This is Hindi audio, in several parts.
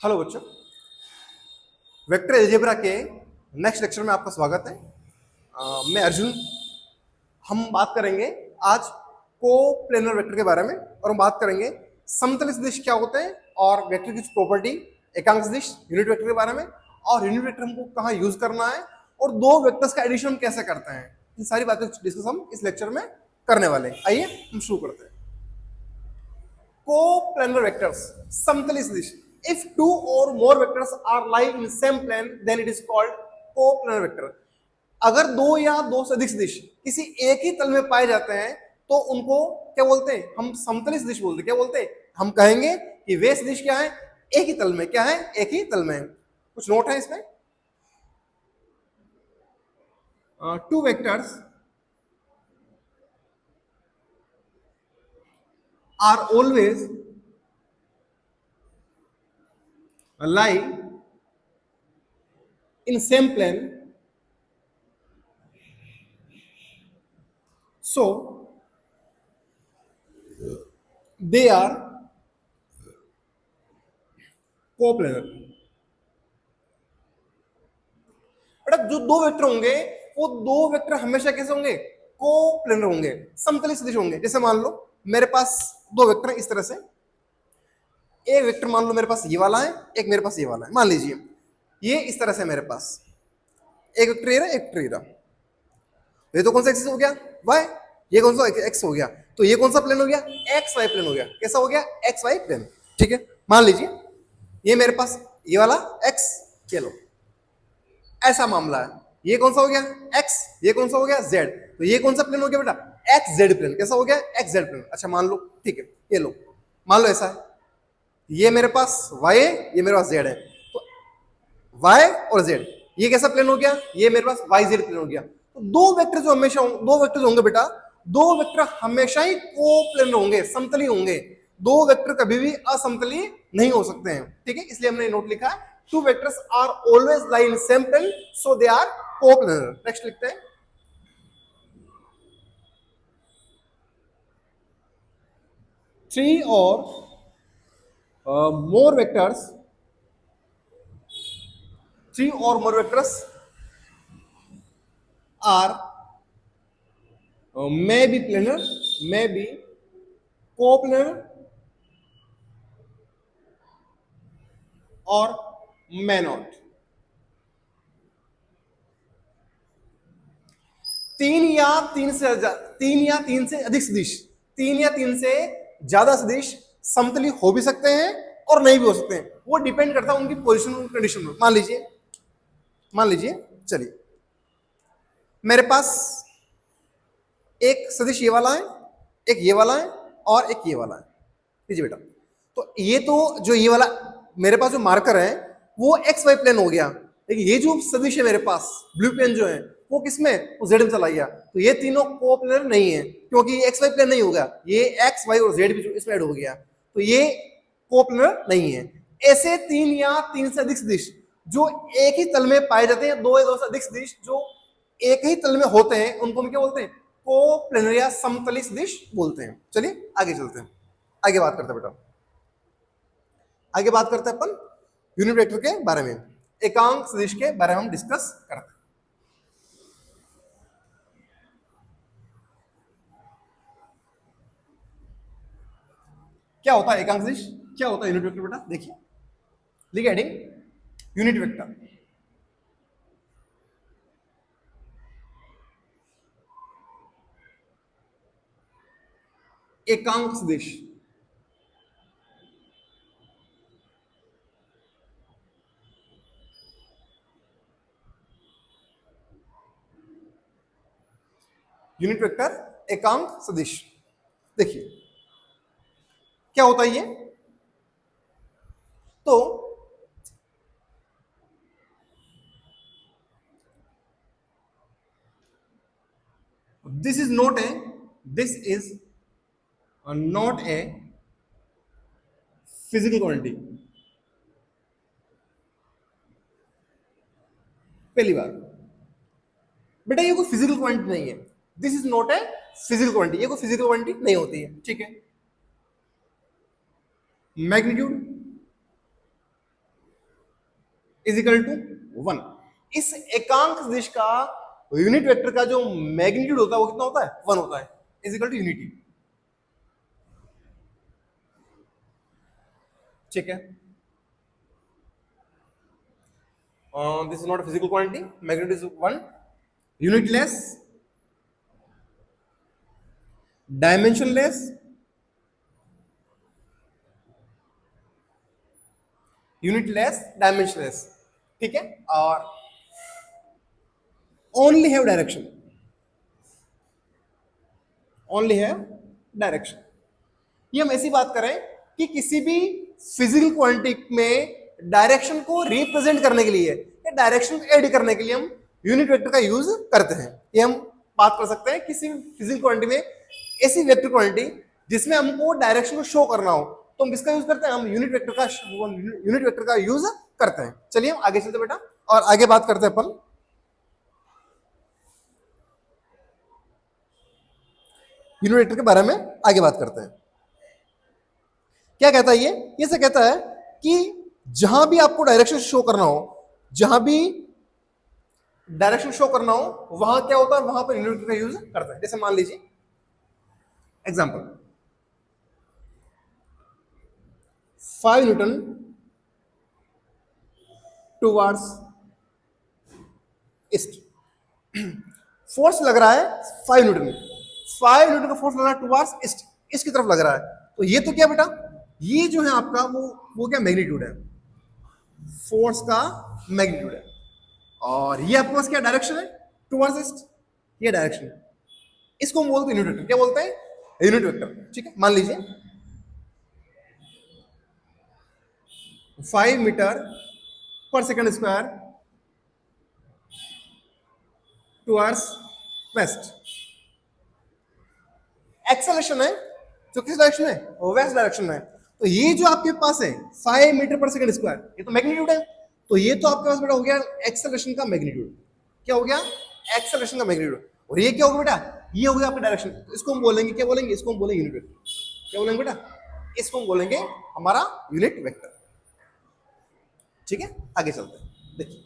हेलो बच्चों, वेक्टर अलजेब्रा के नेक्स्ट लेक्चर में आपका स्वागत है। मैं अर्जुन। हम बात करेंगे आज को प्लेनर वेक्टर के बारे में और हम बात करेंगे समतल सदिश क्या होते हैं और वेक्टर की प्रॉपर्टी, एकांक सदिश, यूनिट वेक्टर के बारे में और यूनिट वेक्टर हमको कहाँ यूज करना है और दो वेक्टर्स का एडिशन हम कैसे करते हैं। इन सारी बातें डिस्कस हम इस लेक्चर में करने वाले हैं। आइए हम शुरू करते हैं। Co-planar vectors, समतली सदिश. If two or more vectors are lying in same plane, then it is called co-planar vector. अगर दो या दो से अधिक सदिश किसी एक ही तल में पाए जाते हैं तो उनको क्या बोलते हैं? हम समतली सदिश बोलते हैं। क्या बोलते हैं? हम कहेंगे कि वे सदिश क्या है? एक ही तल में। क्या है? एक ही तल में। कुछ नोट है इसमें? Two vectors are always lie in same plane, so they are coplanar. बेटा जो दो वेक्टर होंगे वो दो वेक्टर हमेशा कैसे होंगे? कोप्लेनर होंगे, समतली सदिश होंगे। जैसे मान लो मेरे पास दो वेक्टर है इस तरह से। एक वेक्टर मान लो मेरे पास ये वाला है, एक मेरे पास ये वाला है। मान लीजिए ये इस तरह से मेरे पास एक वेक्टर ये रहा, एक वेक्टर ये रहा। ये तो कौन सा एक्सिस हो गया? वाई। ये कौन सा एक्स हो गया? तो ये कौन सा प्लेन हो गया? एक्स वाई प्लेन हो गया। कैसा हो गया? X Y plane. ठीक है, मान लीजिए ये मेरे पास ये वाला एक्स, ये लो, ऐसा मामला है। ये कौन सा हो गया? एक्स। ये कौन सा हो गया? जेड। तो ये कौन सा प्लेन हो गया बेटा? X Z plane. कैसा हो गया? X Z plane. अच्छा मान लो, ठीक है, ये लो, मान लो ऐसा है। ये मेरे पास वाई है, ये मेरे पास जेड है। तो वाई और जेड, ये कैसा प्लेन हो गया? ये मेरे पास वाई जेड प्लेन हो गया। तो दो वेक्टर जो हमेशा दो वेक्टर होंगे बेटा, दो वेक्टर हमेशा ही कोप्लेनर होंगे, समतली होंगे। दो वेक्टर कभी भी असमतली नहीं हो सकते हैं। ठीक है, इसलिए हमने नोट लिखा है two vectors are always lie in same plane, so they are coplanar. Next लिखते हैं three or more vectors, three or more vectors are may be planar, may be coplanar or may not. तीन या तीन से अधिक सदिश, तीन या तीन से ज्यादा सदिश समतली हो भी सकते हैं और नहीं भी हो सकते हैं। वो डिपेंड करता है उनकी पोजीशन और कंडीशन में। मान लीजिए चलिए मेरे पास एक सदिश ये वाला है, एक ये वाला है और एक ये वाला है। लीजिए बेटा, तो ये तो जो ये वाला मेरे पास जो मार्कर है वो एक्स वाई प्लेन हो गया, लेकिन ये जो सदिश है मेरे पास ब्लू प्लेन जो है वो किसमें? वो जेड में चला गया। तो ये तीनों कोप्लेनर नहीं है क्योंकि ये एक्स वाई प्लेन नहीं होगा, ये एक्स वाई और जेड भी इसमें ऐड हो गया, तो ये कोप्लेनर नहीं है। ऐसे तीन या तीन से अधिक सदिश जो एक ही तल में पाए जाते हैं, दो या दो से अधिक सदिश जो एक ही तल में होते हैं, उनको हम क्या बोलते हैं? कोप्लेनर या समतली सदिश बोलते हैं। चलिए आगे चलते हैं, आगे बात करते हैं बेटा। आगे बात करते हैं अपन यूनिट वेक्टर के बारे में, एकांक सदिश के बारे में हम डिस्कस करते हैं। क्या होता है एकांक सदिश, क्या होता है यूनिट वेक्टर बेटा? देखिए लिखिए हेडिंग यूनिट वेक्टर। एकांक सदिश यूनिट वेक्टर एकांक सदिश। देखिए क्या होता है ये, तो this is not a physical quantity. पहली बार बेटा ये कोई फिजिकल क्वांटिटी नहीं है। This is not a physical quantity, ये कोई फिजिकल क्वांटिटी नहीं होती है। ठीक है, मैग्नीट्यूड इज इक्वल टू 1। इस एकांक सदिश का यूनिट वेक्टर का जो मैग्नीट्यूड होता है वो कितना होता है? 1 होता है, इज इक्वल टू यूनिटी। ठीक है, this is not a physical quantity, magnitude is 1, unitless, dimensionless, unitless, dimensionless. ठीक है, और only have direction, only have direction. ये हम ऐसी बात करें कि किसी भी फिजिकल क्वांटिटी में डायरेक्शन को रिप्रेजेंट करने के लिए या डायरेक्शन को ऐड करने के लिए हम यूनिट वेक्टर का यूज करते हैं। ये हम बात कर सकते हैं किसी भी फिजिकल क्वांटिटी में ऐसी वेक्टर क्वांटिटी जिसमें हमको डायरेक्शन को शो करना हो तो हम किसका यूज करते हैं? हम यूनिट वेक्टर का यूज करते हैं। चलिए हम आगे चलते बेटा और आगे बात करते हैं अपन यूनिट वेक्टर के बारे में। आगे बात करते हैं क्या कहता है ये से कहता है कि जहां भी आपको डायरेक्शन शो करना हो, जहां भी डायरेक्शन शो करना हो वहां क्या होता है? वहां पर यूनिट वेक्टर का यूज करते हैं। जैसे मान लीजिए example 5 Newton towards east, force लग रहा है 5 न्यूटन, 5 न्यूटन का फोर्स लग रहा है टुवर्ड्स ईस्ट, ईस्ट की तरफ लग रहा है। तो ये तो क्या बेटा, ये जो है आपका वो क्या मैग्नीट्यूड है, फोर्स का मैग्नीट्यूड है। और ये आपके पास क्या डायरेक्शन है? टुवर्ड्स ईस्ट, ये डायरेक्शन। इसको हम बोलते हैं यूनिट वेक्टर। क्या बोलते हैं? Unit vector. ठीक है, मान लीजिए 5 metre per second square towards waste, acceleration है जो किस डायरेक्शन है? वेस्ट डायरेक्शन में। तो ये जो आपके पास है 5 मीटर पर सेकंड स्क्वायर, ये तो मैग्नीट्यूड है। तो ये तो आपके पास बेटा हो गया एक्सेलरेशन का मैग्नीट्यूड। क्या हो गया? एक्सेलरेशन का मैग्नीट्यूड। और ये क्या होगा बेटा? ये हो गया आपका डायरेक्शन। तो इसको हम बोलेंगे, क्या बोलेंगे? इसको हम बोलेंगे यूनिट वेक्टर। क्या बोलेंगे बेटा? इसको हम बोलेंगे हमारा यूनिट वेक्टर। ठीक है, आगे चलते हैं। देखिए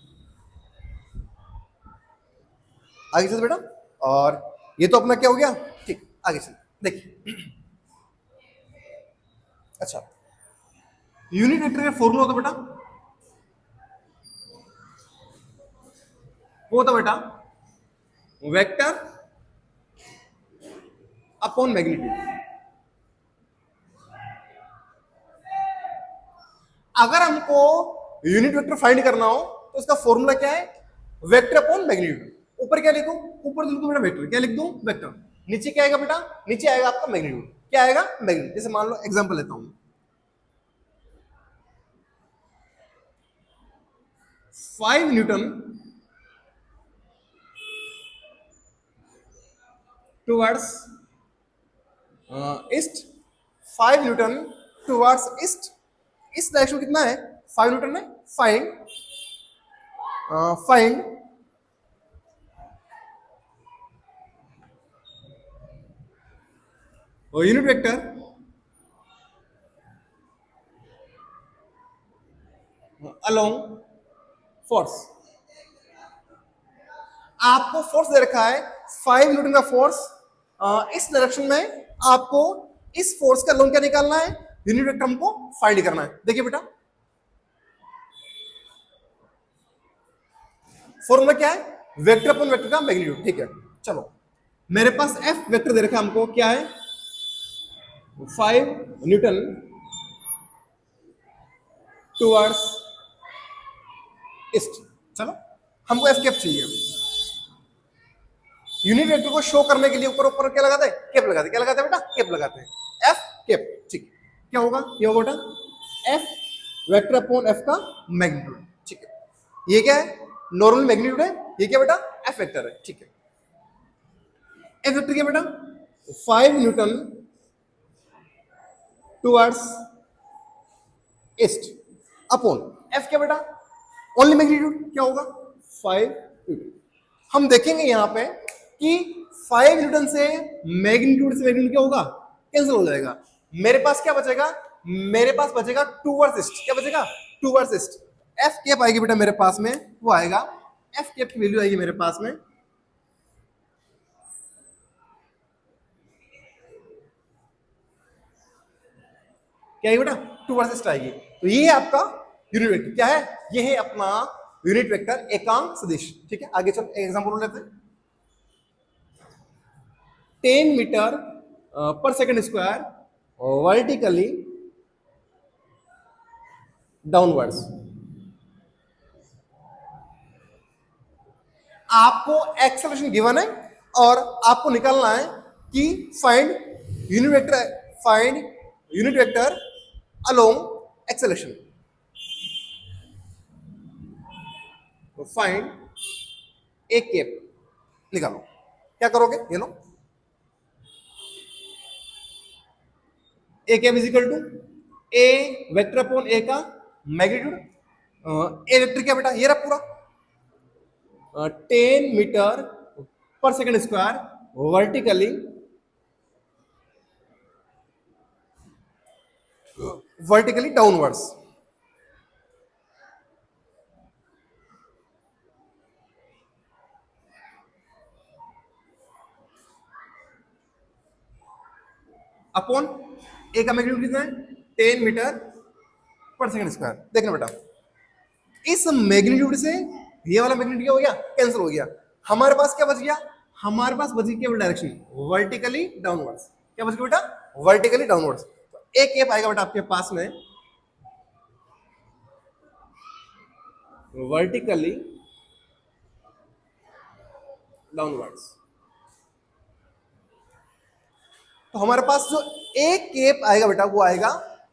आगे चलते बेटा, और ये तो अपना क्या हो गया? ठीक, आगे चलते देखिए। अच्छा, यूनिट वेक्टर का फॉर्मूला होता बेटा, वो होता बेटा वेक्टर अपॉन मैग्नीट्यूड। अगर हमको यूनिट वेक्टर फाइंड करना हो तो इसका फॉर्मूला क्या है? Vector upon magnitude. ऊपर क्या लिखूं? ऊपर लिख दूं बेटा वेक्टर, क्या लिख दूं? वेक्टर। नीचे क्या आएगा बेटा? नीचे आएगा आपका मैग्नीट्यूड। क्या आएगा? मैग्नीट्यूड। जैसे मान लो एग्जांपल लेता हूं, 5 Newton towards east, 5 Newton towards east. इस डायरेक्शन कितना है? 5 न्यूटन है। Find unit vector along force. आपको फोर्स दे रखा है 5 न्यूटन का फोर्स, इस डायरेक्शन में आपको इस फोर्स का अलोंग क्या निकालना है? यूनिट वेक्टर हमको फाइंड करना है। देखिए बेटा फॉर्मूला क्या है? वेक्टर अपॉन वेक्टर का मैग्नीट्यूड। ठीक है, चलो मेरे पास एफ वेक्टर दे रखा है हमको, क्या है? 5 न्यूटन टुवर्ड्स ईस्ट। चलो हमको एफ कैप चाहिए। यूनिट वेक्टर को शो करने के लिए ऊपर ऊपर क्या लगाते हैं? कैप लगाते हैं। क्या लगाते हैं बेटा? कैप लगाते हैं। F cap. ठीक, क्या होगा? ये होगा बेटा एफ वेक्टर अपॉन एफ का मैग्नीट्यूड। ठीक है, ये क्या है? नॉर्मल मैग्नीट्यूड है। ये क्या बेटा? एफ वेक्टर है। ठीक है, एफ वेक्टर क्या बेटा? 5 Newton towards east upon F क्या बेटा? Only magnitude. क्या होगा? 5 न्यूटन। हम देखेंगे यहां पे कि 5 न्यूटन से मैग्नीट्यूड क्या होगा? कैंसिल हो जाएगा। मेरे पास क्या बचेगा? मेरे पास बचेगा टुवर्ड्स ईस्ट। क्या बचेगा? Towards east. एफ कैप आएगी बेटा मेरे पास में, वो आएगा एफ कैप की वैल्यू आएगी मेरे पास में क्या आएगी बेटा, टूवर्ड्स ईस्ट आएगी। तो ये है आपका यूनिट वेक्टर, क्या है, ये है अपना यूनिट वेक्टर एकांक सदिश। ठीक है, आगे चलो एग्जांपल लेते हैं। 10 meter per second square vertically downwards. आपको एक्सेलरेशन गिवन है और आपको निकालना है कि find unit vector along acceleration. तो फाइंड ए कैप निकालो, क्या करोगे, ये लो a cap is equal to a vector upon a का मैग्नीट्यूड। ए वेक्टर क्या बेटा, ये रहा पूरा 10 meter per second square vertically downwards. Upon a का मैग्नीट्यूड कितना है, 10 मीटर पर सेकंड स्क्वायर। देखना बेटा, इस मैग्नीट्यूड से ये वाला मैग्नीट्यूड क्या हो गया, कैंसिल हो गया। हमारे पास क्या बच गया, हमारे पास बची केवल डायरेक्शन वर्टिकली डाउनवर्ड्स। क्या बच गया बेटा, वर्टिकली डाउनवर्ड्स। तो एक कैप आएगा बेटा आपके पास में वर्टिकली डाउनवर्ड्स। तो हमारे पास जो एक कैप आएगा बेटा वो आएगा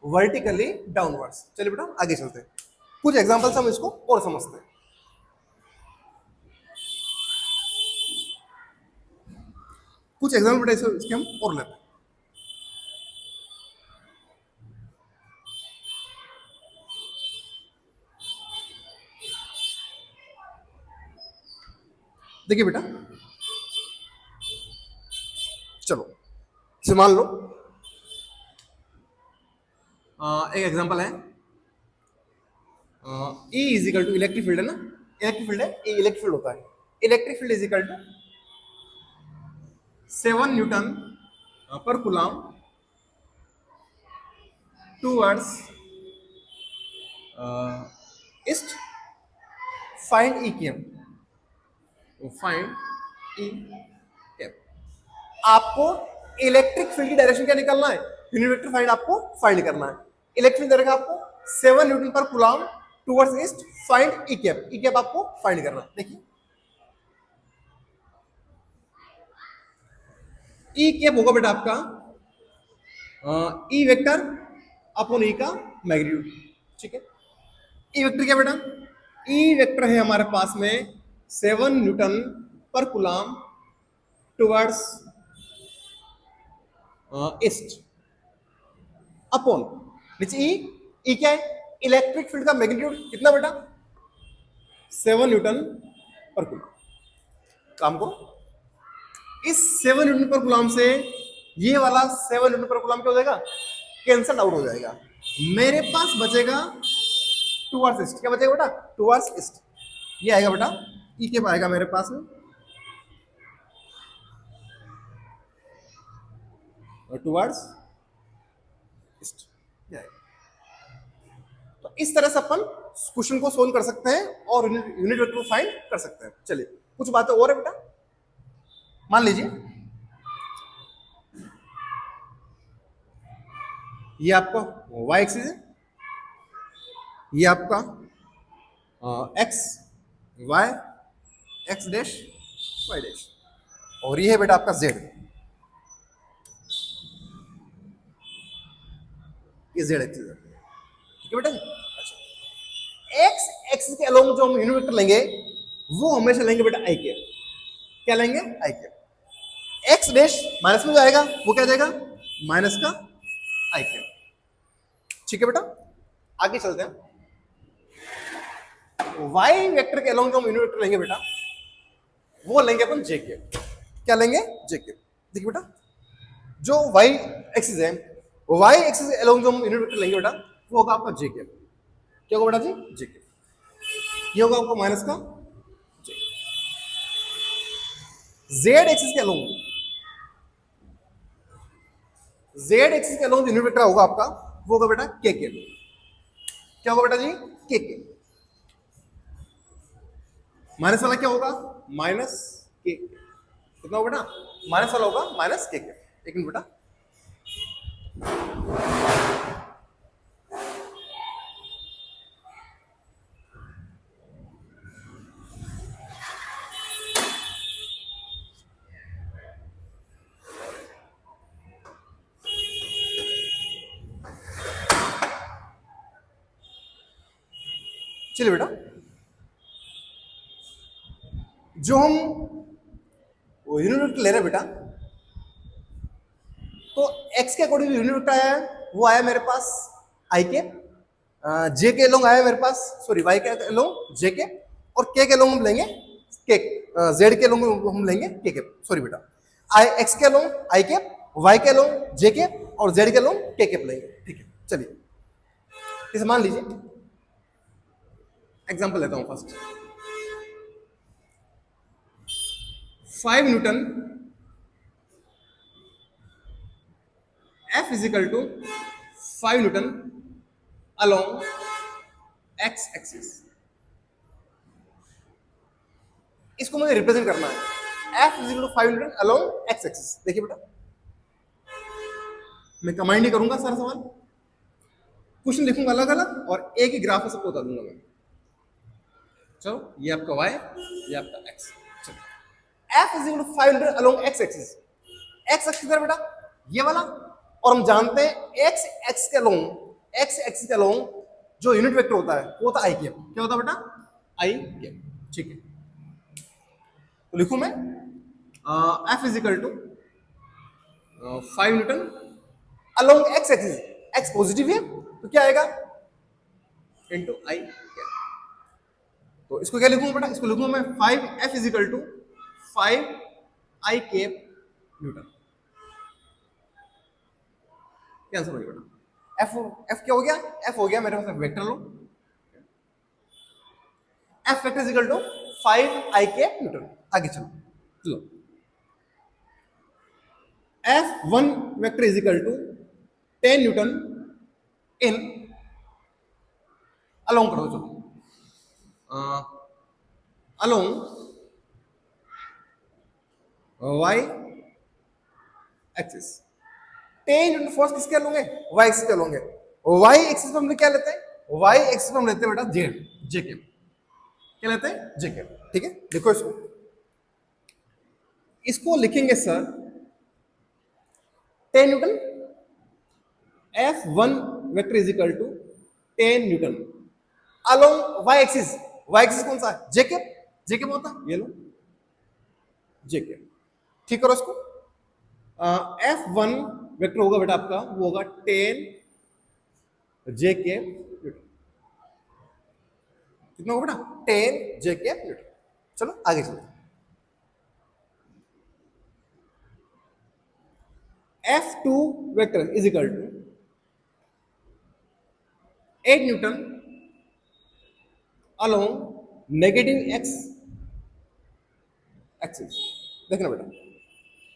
वर्टिकली डाउनवर्ड्स। चलिए बेटा आगे चलते हैं, कुछ एग्जांपल्स हम इसको और समझते हैं। कुछ एग्जांपल बेटा इसके हम और लेते हैं। देखिए बेटा, चलो इसे मान लो एक एग्जांपल है, E is equal to electric field है ना, इलेक्ट्रिक फील्ड है, E इलेक्ट्रिक फील्ड होता है। Electric field is equal to 7 newton per coulomb towards east. Find E cap, find E cap. आपको इलेक्ट्रिक फील्ड की डायरेक्शन क्या निकालना है, यूनिट वेक्टर फाइंड आपको फाइंड करना है। इलेक्ट्रिक डायरेक्शन आपको 7 newton per coulomb towards east. Find E cap, E cap आपको फाइंड करना है। देखिए ई कैप होगा बेटा आपका ई वेक्टर अपॉन ई का मैग्नीट्यूड। ठीक है, ई वेक्टर क्या बेटा, ई वेक्टर है हमारे पास में 7 newton per coulomb towards east upon नीचे ई क्या है, इलेक्ट्रिक फील्ड का मैग्नीट्यूड कितना बेटा, 7 न्यूटन पर कूलम। काम करो, इस 7 न्यूटन पर कूलम से ये वाला 7 न्यूटन पर कूलम क्या हो जाएगा, कैंसल आउट हो जाएगा। मेरे पास बचेगा टुवर्ड्स ईस्ट। क्या बचेगा बेटा, टुवर्ड्स ईस्ट। ये आएगा बेटा ई कैप आएगा मेरे पास में टुवर्ड्स ईस्ट। तो इस तरह से अपन क्वेश्चन को सोल्व कर सकते हैं और यूनिट वेक्टर को फाइंड कर सकते हैं। चलिए कुछ बातें और है बेटा, मान लीजिए ये आपका y एक्सिस है, ये आपका x y x dash y dash, और ये है बेटा आपका z, ये z एक्सिस है। ठीक है बेटा जी। अच्छा, x एक्सिस के अलोंग जो हम यूनिट वेक्टर लेंगे वो हमेशा लेंगे बेटा i कैप। क्या लेंगे, i cap. x dash minus में जाएगा, वो क्या जाएगा, माइनस का i कैप। ठीक है बेटा, आगे चलते हैं। y वेक्टर के अलोंग जो हम यूनिट वेक्टर लेंगे बेटा वो लेंगे अपन j कैप। क्या लेंगे, j कैप। देखिए बेटा, जो y एक्सिस है, y एक्सिस के अलोंग जो हम यूनिट वेक्टर लेंगे बेटा वो होगा आपका j कैप। क्या होगा बेटा जी, j कैप। ये होगा आपका माइनस का जेड एक्सिस के अलोंग, जेड एक्सिस के अलोंग यूनिट वेक्टर होगा आपका, वो होगा बेटा के, क्या होगा बेटा जी, के। माइनस वाला क्या होगा, माइनस के, कितना होगा बेटा, माइनस वाला होगा माइनस के। एक मिनट बेटा, चलिए बेटा, जो हम यूनिट वेक्टर ले रहे हैं बेटा, तो x के अकॉर्डिंग यूनिट वेक्टर आया है, वो आया मेरे पास आई के, जे के लोग आया मेरे पास, सॉरी वाई के लोग जे के, और के लोग हम लेंगे के, जेड के लोग हम लेंगे के, सॉरी बेटा, आई एक्स के लोग आई के, वाई के लोग जे के, और जेड के लोग के लेंगे, ठीक है। चलिए इसे मान लीजिए, एग्जांपल लेता हूं first, 5 newton F is equal to 5 newton along x axis, इसको मुझे रिप्रेजेंट करना है, F is equal to 5 newton along x axis. देखिए बेटा, मैं कमांड नहीं करूंगा सारा सवाल, क्वेश्चन लिखूंगा अलग अलग और एक ही ग्राफ में सबको बता दूंगा मैं। चलो ये आपका y, ये आपका x। चलो F is equal to 5 newton along x axis, x axis है बेटा ये वाला, और हम जानते हैं x एक्सिस के अलोंग, x एक्सिस के अलोंग जो यूनिट वेक्टर होता है वो होता है आई कैप, क्या होता है बेटा, आई कैप, ठीक है। तो लिखूं मैं F is equal to 5 newton along x axis, x positive है तो क्या आएगा, इनटू आई कैप। तो इसको क्या लिखूंगा बेटा, इसको लिखूंगा मैं 5F is equal to 5 I cap newton. क्या आंसर हो गया बेटा, F क्या हो गया, F हो गया मेरे पास वेक्टर लो, F vector is equal to 5 I cap newton. आगे चलो, F1 vector is equal to 10 newton in along करो, चलो along y axis, 10 newton force किसके लोगे, y एक्सिस के लोगे, y एक्सिस में हम क्या लेते हैं, y एक्सिस में हम लेते हैं बेटा जे के, क्या लेते हैं, जे के, ठीक है। देखो इसको लिखेंगे sir 10 newton, F1 vector is equal to 10 newton along y axis, y axis कौन सा है, जे के होता है, ये लो जे के, ठीक करो इसको। F1 वेक्टर होगा बेटा आपका, वो होगा 10 जे के न्यूटन, कितना होगा बेटा, 10 जे के न्यूटन। चलो आगे चलते, F2 vector is equal to 8 newton along negative x axis. देखना बेटा,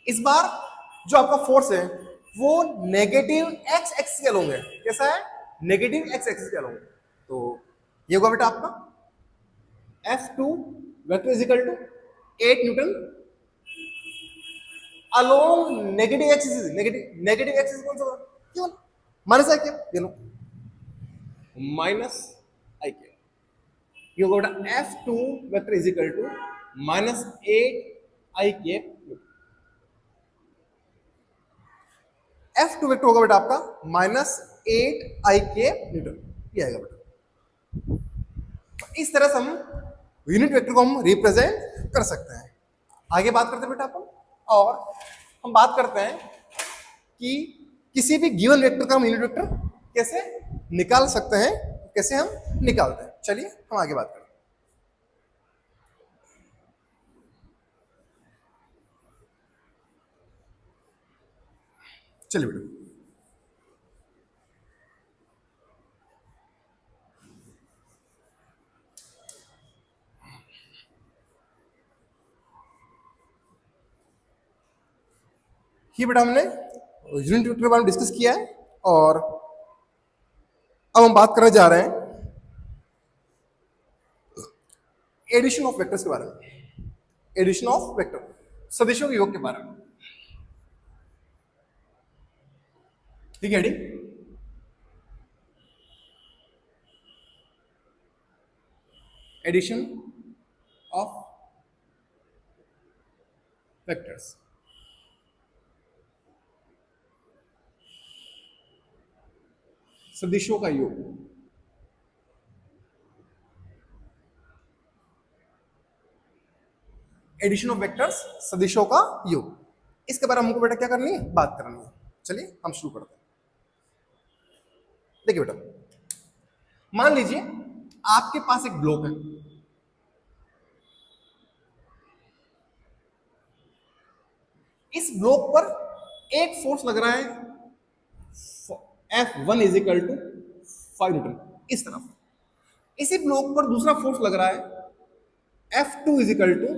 इस बार जो आपका फोर्स है वो नेगेटिव x एक्सिस के अलोंग है, कैसा है, नेगेटिव x एक्सिस के अलोंग। तो ये होगा बेटा आपका F2 vector is equal to 8 newton along negative axis, negative axis कौन सा होगा, केवल माइनस आई के, ये लो माइनस आई के, ये होगा बेटा F2 vector is equal to minus 8 I के। F2 वेक्टर होगा बेटा आपका माइनस 8 आई के न्यूटन, ये आएगा बेटा। इस तरह से हम यूनिट वेक्टर को हम रिप्रेजेंट कर सकते हैं। आगे बात करते हैं बेटा अपन, और हम बात करते हैं कि किसी भी गिवन वेक्टर का हम यूनिट वेक्टर कैसे निकाल सकते हैं, कैसे हम निकालते हैं। चलिए हम आगे बात करते हैं। चलिए बेटा, ये बेटा हमने यूनिट वेक्टर के बारे में डिस्कस किया है, और अब हम बात करने जा रहे हैं एडिशन ऑफ वेक्टर्स के बारे में। एडिशन ऑफ वेक्टर, सदिशों के योग के बारे में। ठीक है डी, एडिशन ऑफ वेक्टर्स। सदिशों का योग। एडिशन ऑफ वेक्टर्स, सदिशों का योग, इसके बारे में हमको बेटा क्या करनी है, बात करनी है। चलिए हम शुरू करते हैं। देखिए बेटा, मान लीजिए आपके पास एक ब्लॉक है, इस ब्लॉक पर एक फोर्स लग रहा है F1 is equal to 5 Newton इस तरफ। इसी ब्लॉक पर दूसरा फोर्स लग रहा है F2 is equal to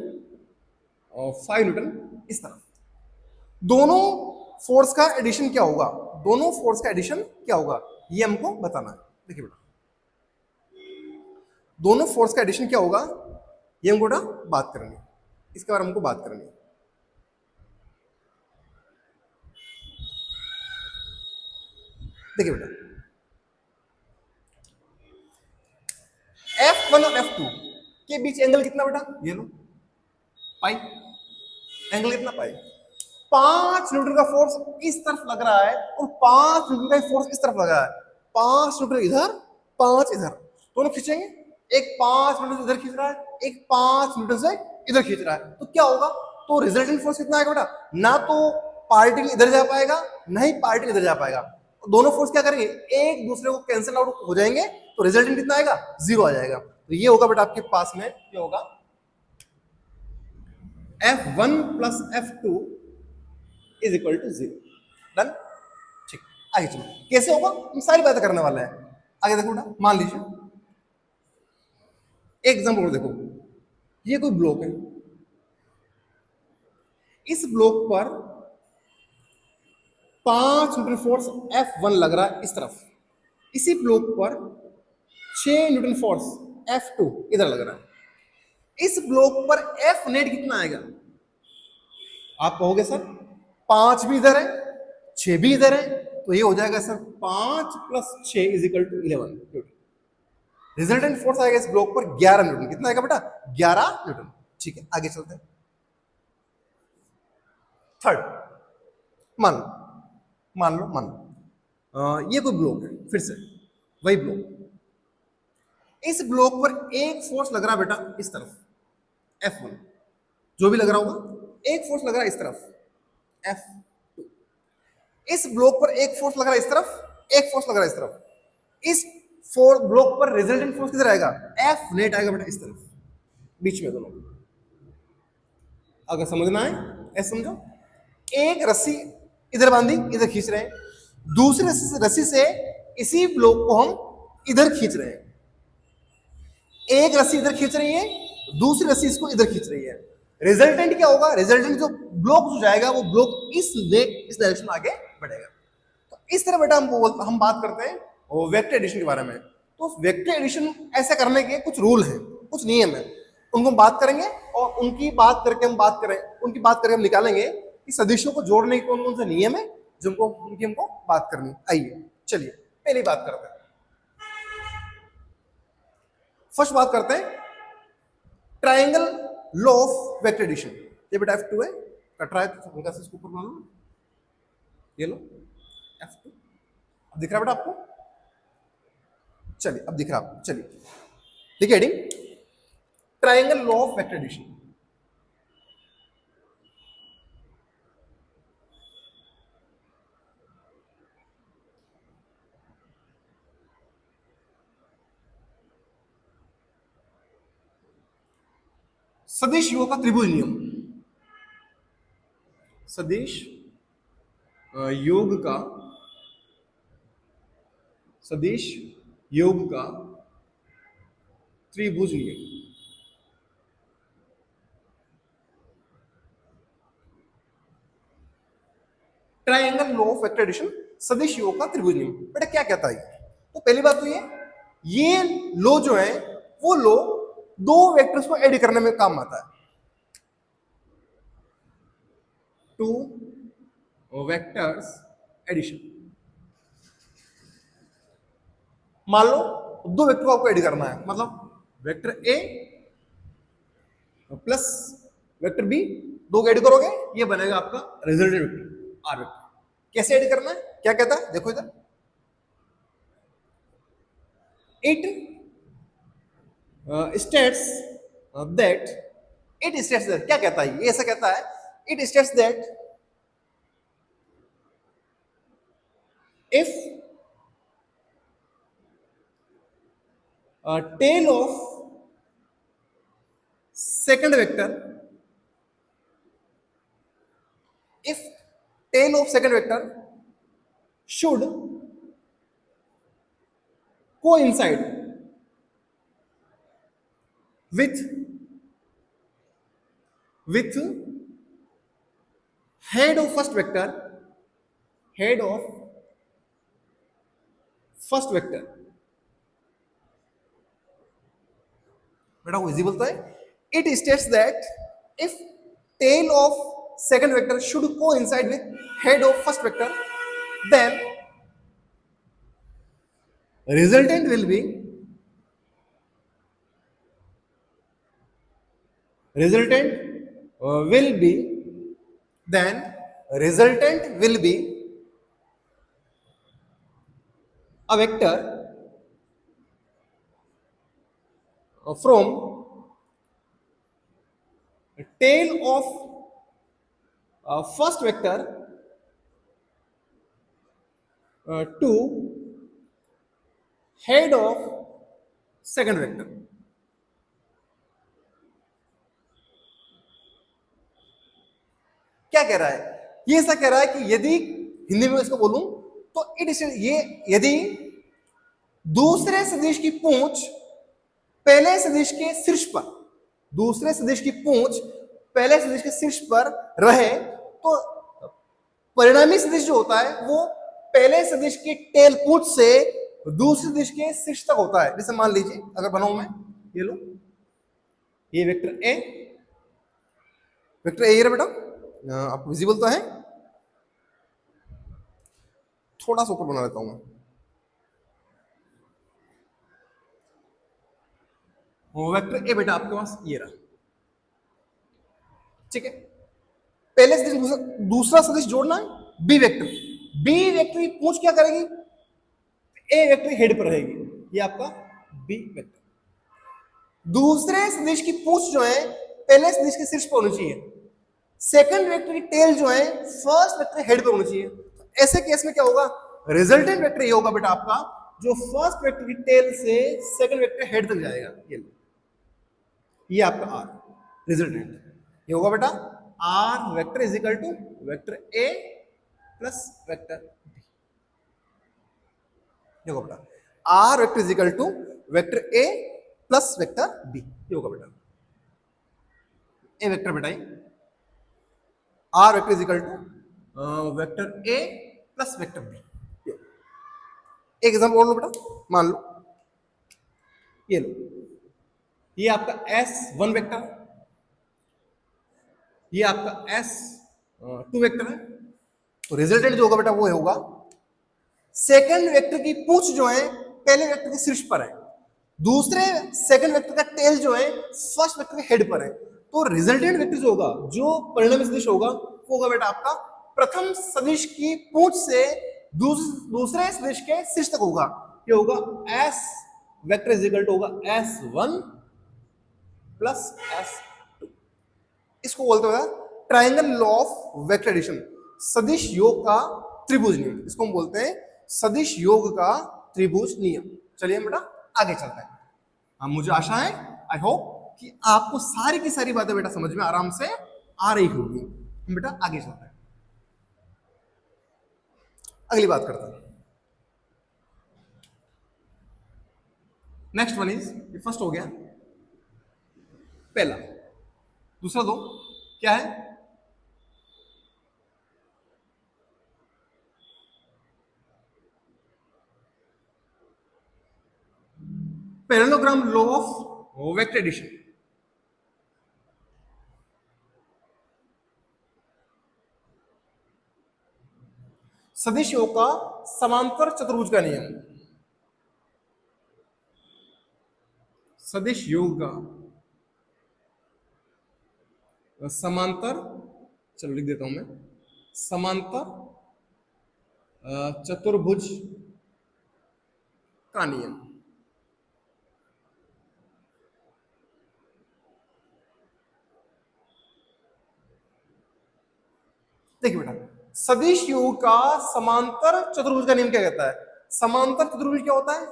5 Newton इस तरफ। दोनों फोर्स का एडिशन क्या होगा, दोनों फोर्स का एडिशन क्या होगा, ये हमको बताना है। देखिए बेटा, दोनों फोर्स का एडिशन क्या होगा, ये हमको बेटा बात करनी है, इसके बारे में हमको बात करनी है। देखिए बेटा, F1 और F2 के बीच एंगल कितना बेटा, ये लो पाई, एंगल कितना पाई। 5 न्यूटन का फोर्स इस तरफ लग रहा है और 5 न्यूटन का फोर्स इस तरफ लग रहा है। 5 न्यूटन इधर, 5 इधर, दोनों खींचेंगे। एक 5 न्यूटन से इधर खींच रहा है, एक 5 न्यूटन से इधर खींच रहा है, तो क्या होगा, तो रिजल्टेंट फोर्स कितना आएगा बेटा, ना तो पार्टिकल इधर जा पाएगा ना ही पार्टिकल इधर जा पाएगा। दोनों फोर्स क्या करेंगे, एक दूसरे को कैंसिल आउट हो जाएंगे, तो रिजल्टेंट कितना आएगा, 0 आ जाएगा। तो ये होगा बेटा आपके पास में, ये होगा F1 plus F2 is equal to 0। Done, ठीक। आगे चलो, कैसे होगा, हम सारी बातें करने वाले हैं। आगे देखो बेटा, मान लीजिए एक एग्जांपल देखो, ये कोई ब्लॉक है, इस ब्लॉक पर 5 न्यूटन फोर्स F1 लग रहा है इस तरफ। इसी ब्लॉक पर 6 न्यूटन फोर्स F2 इधर लग रहा है। इस ब्लॉक पर F नेट कितना आएगा, आप कहोगे सर 5 भी इधर है 6 भी इधर है, तो ये हो जाएगा sir 5 plus 6 is equal to 11 newton. Resultant force आएगा इस ब्लॉक पर 11 न्यूटन। कितना आएगा बेटा, 11 न्यूटन। ठीक है, आगे चलते हैं। थर्ड, मान लो ये कोई ब्लॉक है, फिर से वही ब्लॉक, इस ब्लॉक पर एक फोर्स लग रहा है बेटा इस तरफ F1, जो भी लग रहा होगा, एक फोर्स लग रहा है इस तरफ F2। इस ब्लॉक पर एक फोर्स लग रहा है इस तरफ, एक फोर्स लग रहा है इस तरफ। इस ब्लॉक पर रिजल्टेंट फोर्स किधर आएगा, F नेट आएगा बेटा इस तरफ, बीच में दोनों। अगर समझना है ऐसे समझो, एक रस्सी इधर बांधी, इधर खींच रहे हैं, दूसरे रस्सी से इसी ब्लॉक को हम इधर खींच रहे हैं। एक रस्सी इधर खींच रही है, दूसरी रस्सी इसको इधर खींच रही है। रिजल्टेंट क्या होगा, रिजल्टेंट जो ब्लॉक जो जाएगा वो ब्लॉक इस डायरेक्शन में आगे बढ़ेगा। तो इस तरह बेटा हम बात करते हैं वेक्टर एडिशन के बारे में। तो वेक्टर एडिशन ऐसे करने के कुछ रूल हैं, कुछ नियम है, उनको हम बात करेंगे, और उनकी बात करके हम निकालेंगे कि सदिशों को जोड़ने के कौन कौन से नियम है, जिनको उनकी हमको बात करनी। आइए चलिए पहली बात करते हैं। फर्स्ट बात करते हैं triangle law of vector addition. ये बेटा F2 है, कट रहा है तो हल्का से इसको ऊपर बना लो, ये लो F2। अब दिख रहा है बेटा आपको, चलिए अब दिख रहा, चलिए ठीक है heading, triangle law of vector addition. सदिश योग का त्रिभुज नियम, सदिश योग का, सदिश योग का त्रिभुज नियम। Triangle law of vector addition, सदिश योग का त्रिभुज नियम। बेटा क्या कहता है? तो पहली बात तो ये लॉ जो है वो लॉ दो वेक्टर्स को ऐड करने में काम आता है। टू वेक्टर्स एडिशन, मान लो दो वेक्टर को आपको ऐड करना है, मतलब वेक्टर ए प्लस वेक्टर बी, दो ऐड करोगे ये बनेगा आपका रिजल्टेंट वेक्टर आर वेक्टर। कैसे ऐड करना है, क्या कहता है देखो इधर, it states that, it states that, क्या कहता है ये ऐसा कहता है, it states that if tail of second vector, if tail of second vector should coincide with head of first vector, head of first vector, बेटा वो इजी बोलता है, it states that if tail of second vector should coincide with head of first vector, then resultant will be then resultant will be a vector from tail of first vector to head of second vector। क्या कह रहा है ये, ऐसा कह रहा है कि यदि हिंदी में इसको बोलूं तो ये यदि दूसरे सदिश की पूंछ पहले सदिश के शीर्ष पर, दूसरे सदिश की पूंछ पहले सदिश के शीर्ष पर रहे तो परिणामी सदिश जो होता है वो पहले सदिश की टेल पूंछ से दूसरे सदिश के शीर्ष तक होता है। जैसे मान लीजिए अगर बनाऊं मैं, ये लो, ये वेक्टर ए है बेटा, आपको विजिबल तो है, थोड़ा सा ऊपर बना लेता हूं मैं, वेक्टर ए बेटा आपके पास ये रहा, ठीक है। पहले सदिश दूसरा सदिश जोड़ना है, बी वेक्टर की पूंछ क्या करेगी, ए वेक्टर हेड पर रहेगी, ये आपका बी वेक्टर। दूसरे सदिश की पूंछ जो है पहले सदिश के शीर्ष पर होनी चाहिए, सेकंड वेक्टर की टेल जो है फर्स्ट वेक्टर हेड पर होनी चाहिए। तो ऐसे केस में क्या होगा, रिजल्टेंट वेक्टर ये होगा बेटा आपका जो फर्स्ट वेक्टर की टेल से सेकंड वेक्टर हेड तक जाएगा, ये आपका आर रिजल्टेंट, ये होगा बेटा R vector is equal to vector A plus vector B, ये होगा बेटा R vector is equal to vector A plus vector B, ये होगा बेटा ए वेक्टर बेटा, R vector is equal to vector A plus vector B. एक एग्जांपल और लो बेटा, मान लो ये लो, ये आपका S1 वेक्टर, ये आपका S2 वेक्टर है, तो रिजल्टेंट जो होगा बेटा वो होगा सेकंड वेक्टर की पूंछ जो है पहले वेक्टर के शीर्ष पर है, दूसरे सेकंड वेक्टर का टेल जो है फर्स्ट वेक्टर के हेड पर है, तो रिजल्टेंट वेक्टर जो होगा, जो परिणामी सदिश होगा वो होगा बेटा आपका प्रथम सदिश की पूंछ से दूसरे सदिश के शीर्ष तक होगा, ये होगा S vector is equal to होगा S1 प्लस S2। इसको बोलते हैं triangle law of vector addition, सदिश योग का त्रिभुज नियम, इसको हम बोलते हैं सदिश योग का त्रिभुज नियम। चलिए बेटा आगे चलते हैं। मुझे आशा है, आई होप कि आपको सारी की सारी बातें बेटा समझ में आराम से आ रही होगी। हम बेटा आगे चलते हैं, अगली बात करते हैं। नेक्स्ट वन इज, ये फर्स्ट हो गया पहला, दूसरा दो क्या है, parallelogram law of vector addition. सदिश योग का समांतर चतुर्भुज का नियम। सदिश योग का समांतर, चलो लिख देता हूं मैं, समांतर चतुर्भुज का नियम। देखिए बेटा, सदिश योग का समांतर चतुर्भुज का नियम क्या कहता है? समांतर चतुर्भुज क्या होता है?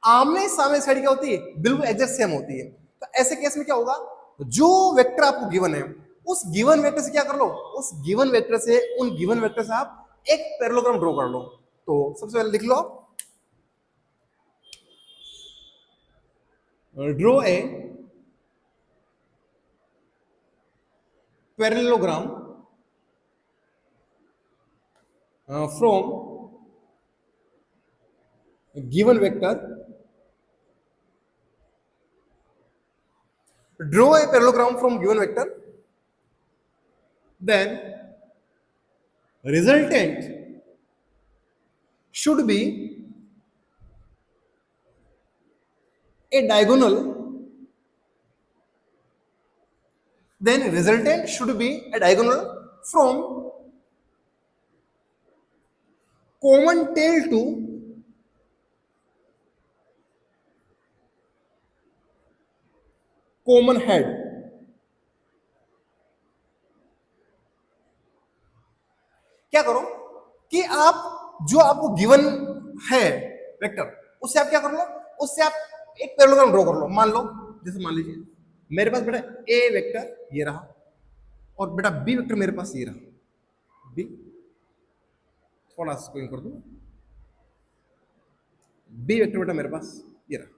आमने सामने साइड क्या होती है? बिल्कुल एग्जैक्ट सेम होती है। तो ऐसे केस में क्या होगा, जो वेक्टर आपको गिवन है उस गिवन वेक्टर से क्या कर लो, उस गिवन वेक्टर से, उन गिवन वेक्टर से आप एक पैरेललोग्राम ड्रॉ कर लो। तो सबसे पहले लिख लो आप, draw a parallelogram from given vector. Draw a parallelogram from given vector, then resultant should be a diagonal, then resultant should be a diagonal from common tail to common head। क्या करो कि आप जो आपको गिवन है वेक्टर, उससे आप क्या कर लो, उससे आप एक पैरेललोग्राम ड्रॉ कर लो। मान लो, जैसे मान लीजिए मेरे पास बेटा ए वेक्टर ये रहा और बेटा बी वेक्टर मेरे पास ये रहा। बी थोड़ा सा कोई कर दो, बी वेक्टर बेटा मेरे पास ये रहा,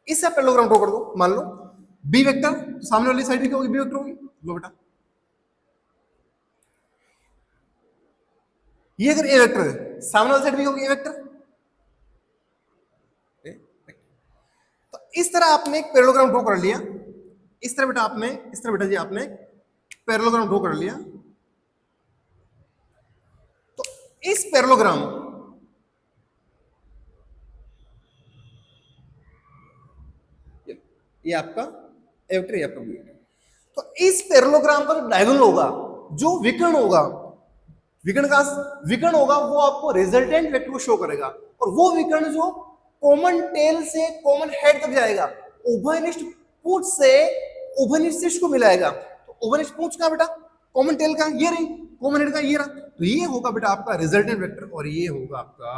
इससे आप पैरेललोग्राम ड्रॉ कर दो। मान लो बी वेक्टर तो सामने वाली साइड भी क्या होगी, बी वेक्टर होगी। लो बेटा, ये अगर ए वेक्टर है, सामने वाली साइड भी होगी ए वेक्टर। तो इस तरह आपने एक पैरेललोग्राम ड्रॉ कर लिया। इस तरह बेटा आपने, इस तरह बेटा जी आपने पैरेललोग्राम ड्रॉ कर लिया। तो इस पैरेललोग्राम, ये आपका ए वेक्टर, ये आपका बी वेक्टर। तो इस पैरेललोग्राम का जो डायगोनल होगा, जो विकर्ण होगा, विकर्ण होगा वो आपको रिजल्टेंट वेक्टर को शो करेगा। और वो विकर्ण जो कॉमन टेल से कॉमन हेड तक जाएगा, उभयनिष्ठ पूंछ से उभयनिष्ठ शीर्ष को मिलाएगा। तो उभयनिष्ठ पूंछ का बेटा, कॉमन टेल का ये रही, कॉमन हेड का ये रहा। तो ये होगा बेटा आपका रिजल्टेंट वेक्टर, और ये होगा आपका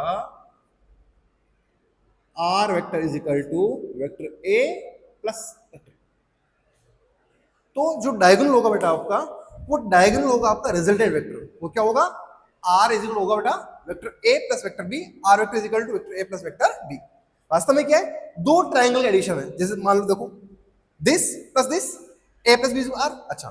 R vector is equal to vector A plus vector. तो जो डायगोनल होगा बेटा आपका, वो डायगोनल होगा आपका रिजल्टेंट वेक्टर। वो क्या होगा, आर इज इक्वल होगा बेटा vector A plus vector B. R vector is equal to vector A plus vector B. वास्तव में क्या है, दो ट्रायंगल एडिशन है। जैसे मान लो देखो, this plus this, a plus b R, अच्छा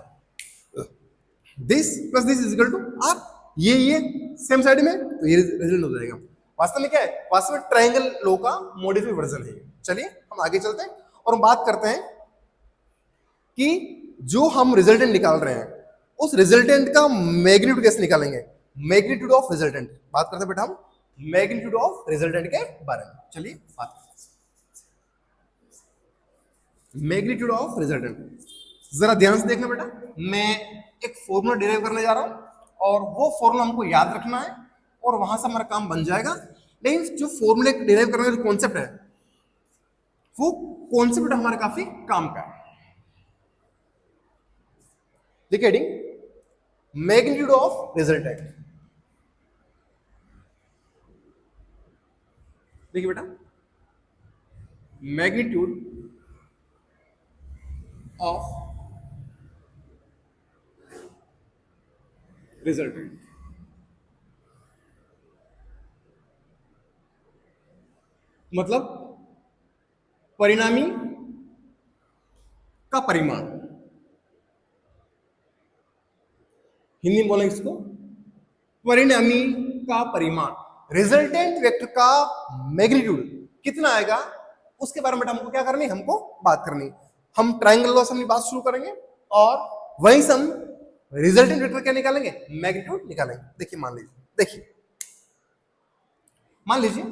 this plus this is equal to R, ये सेम साइड में, तो ये रिजल्ट हो जाएगा। वास्तव में क्या है, वास्तव में ट्रायंगल लॉ का मॉडिफाइड वर्जन है। चलिए हम आगे चलते हैं और हम बात करते हैं कि जो हम रिजल्टेंट निकाल रहे हैं, उस रिजल्टेंट का मैग्नीट्यूड कैसे निकालेंगे। मैग्नीट्यूड ऑफ रिजल्टेंट बात करते हैं बेटा हम, मैग्नीट्यूड ऑफ रिजल्टेंट के बारे में। चलिए बात करते हैं मैग्नीट्यूड ऑफ रिजल्टेंट। जरा ध्यान से देखना बेटा, मैं एक फॉर्मूला डिराइव करने जा रहा हूं और वो फॉर्मूला हमको याद रखना है और वहां से हमारा काम बन जाएगा। लेकिन जो फॉर्मूले डिराइव करने का जो कॉन्सेप्ट है, वो कॉन्सेप्ट हमारे काफी काम का है। देखिए हेडिंग, मैग्नीट्यूड ऑफ रिजल्टेंट। देखिए बेटा, मैग्नीट्यूड ऑफ रिजल्टेंट मतलब परिणामी का परिमाण। हिंदी में बोलेंगे इसको, परिणामी का परिमाण। रिजल्टेंट वेक्टर का मैग्नीट्यूड कितना आएगा, उसके बारे में हमको क्या करनी है, हमको बात करनी। हम ट्रायंगल लॉ से अपनी बात शुरू करेंगे और वहीं से हम रिजल्टेंट वेक्टर क्या निकालेंगे, मैग्नीट्यूड निकालेंगे। देखिए मान लीजिए, देखिए मान लीजिए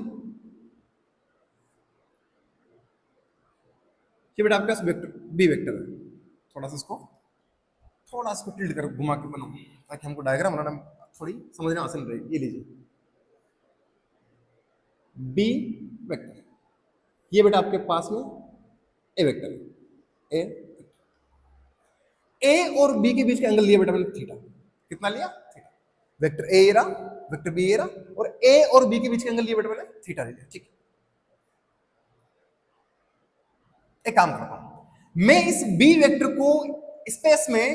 ये बेटा आपके पास वेक्टर बी वेक्टर है। थोड़ा सा इसको टिल्ट कर घुमा के बनाओ ताकि हमको डायग्राम बनाना थोड़ी समझना आसान रहे। ये लीजिए बी वेक्टर, ये बेटा आपके पास में ए वेक्टर है। ए और बी के बीच का एंगल लिया बेटा मैंने थीटा। कितना लिया, थीटा। वेक्टर ए रहा, वेक्टर बी ए रहा, और ए और बी के बीच का एंगल लिया बेटा मैंने थीटा लिया। ठीक, एक काम करता हूं, मैं इस बी वेक्टर को स्पेस में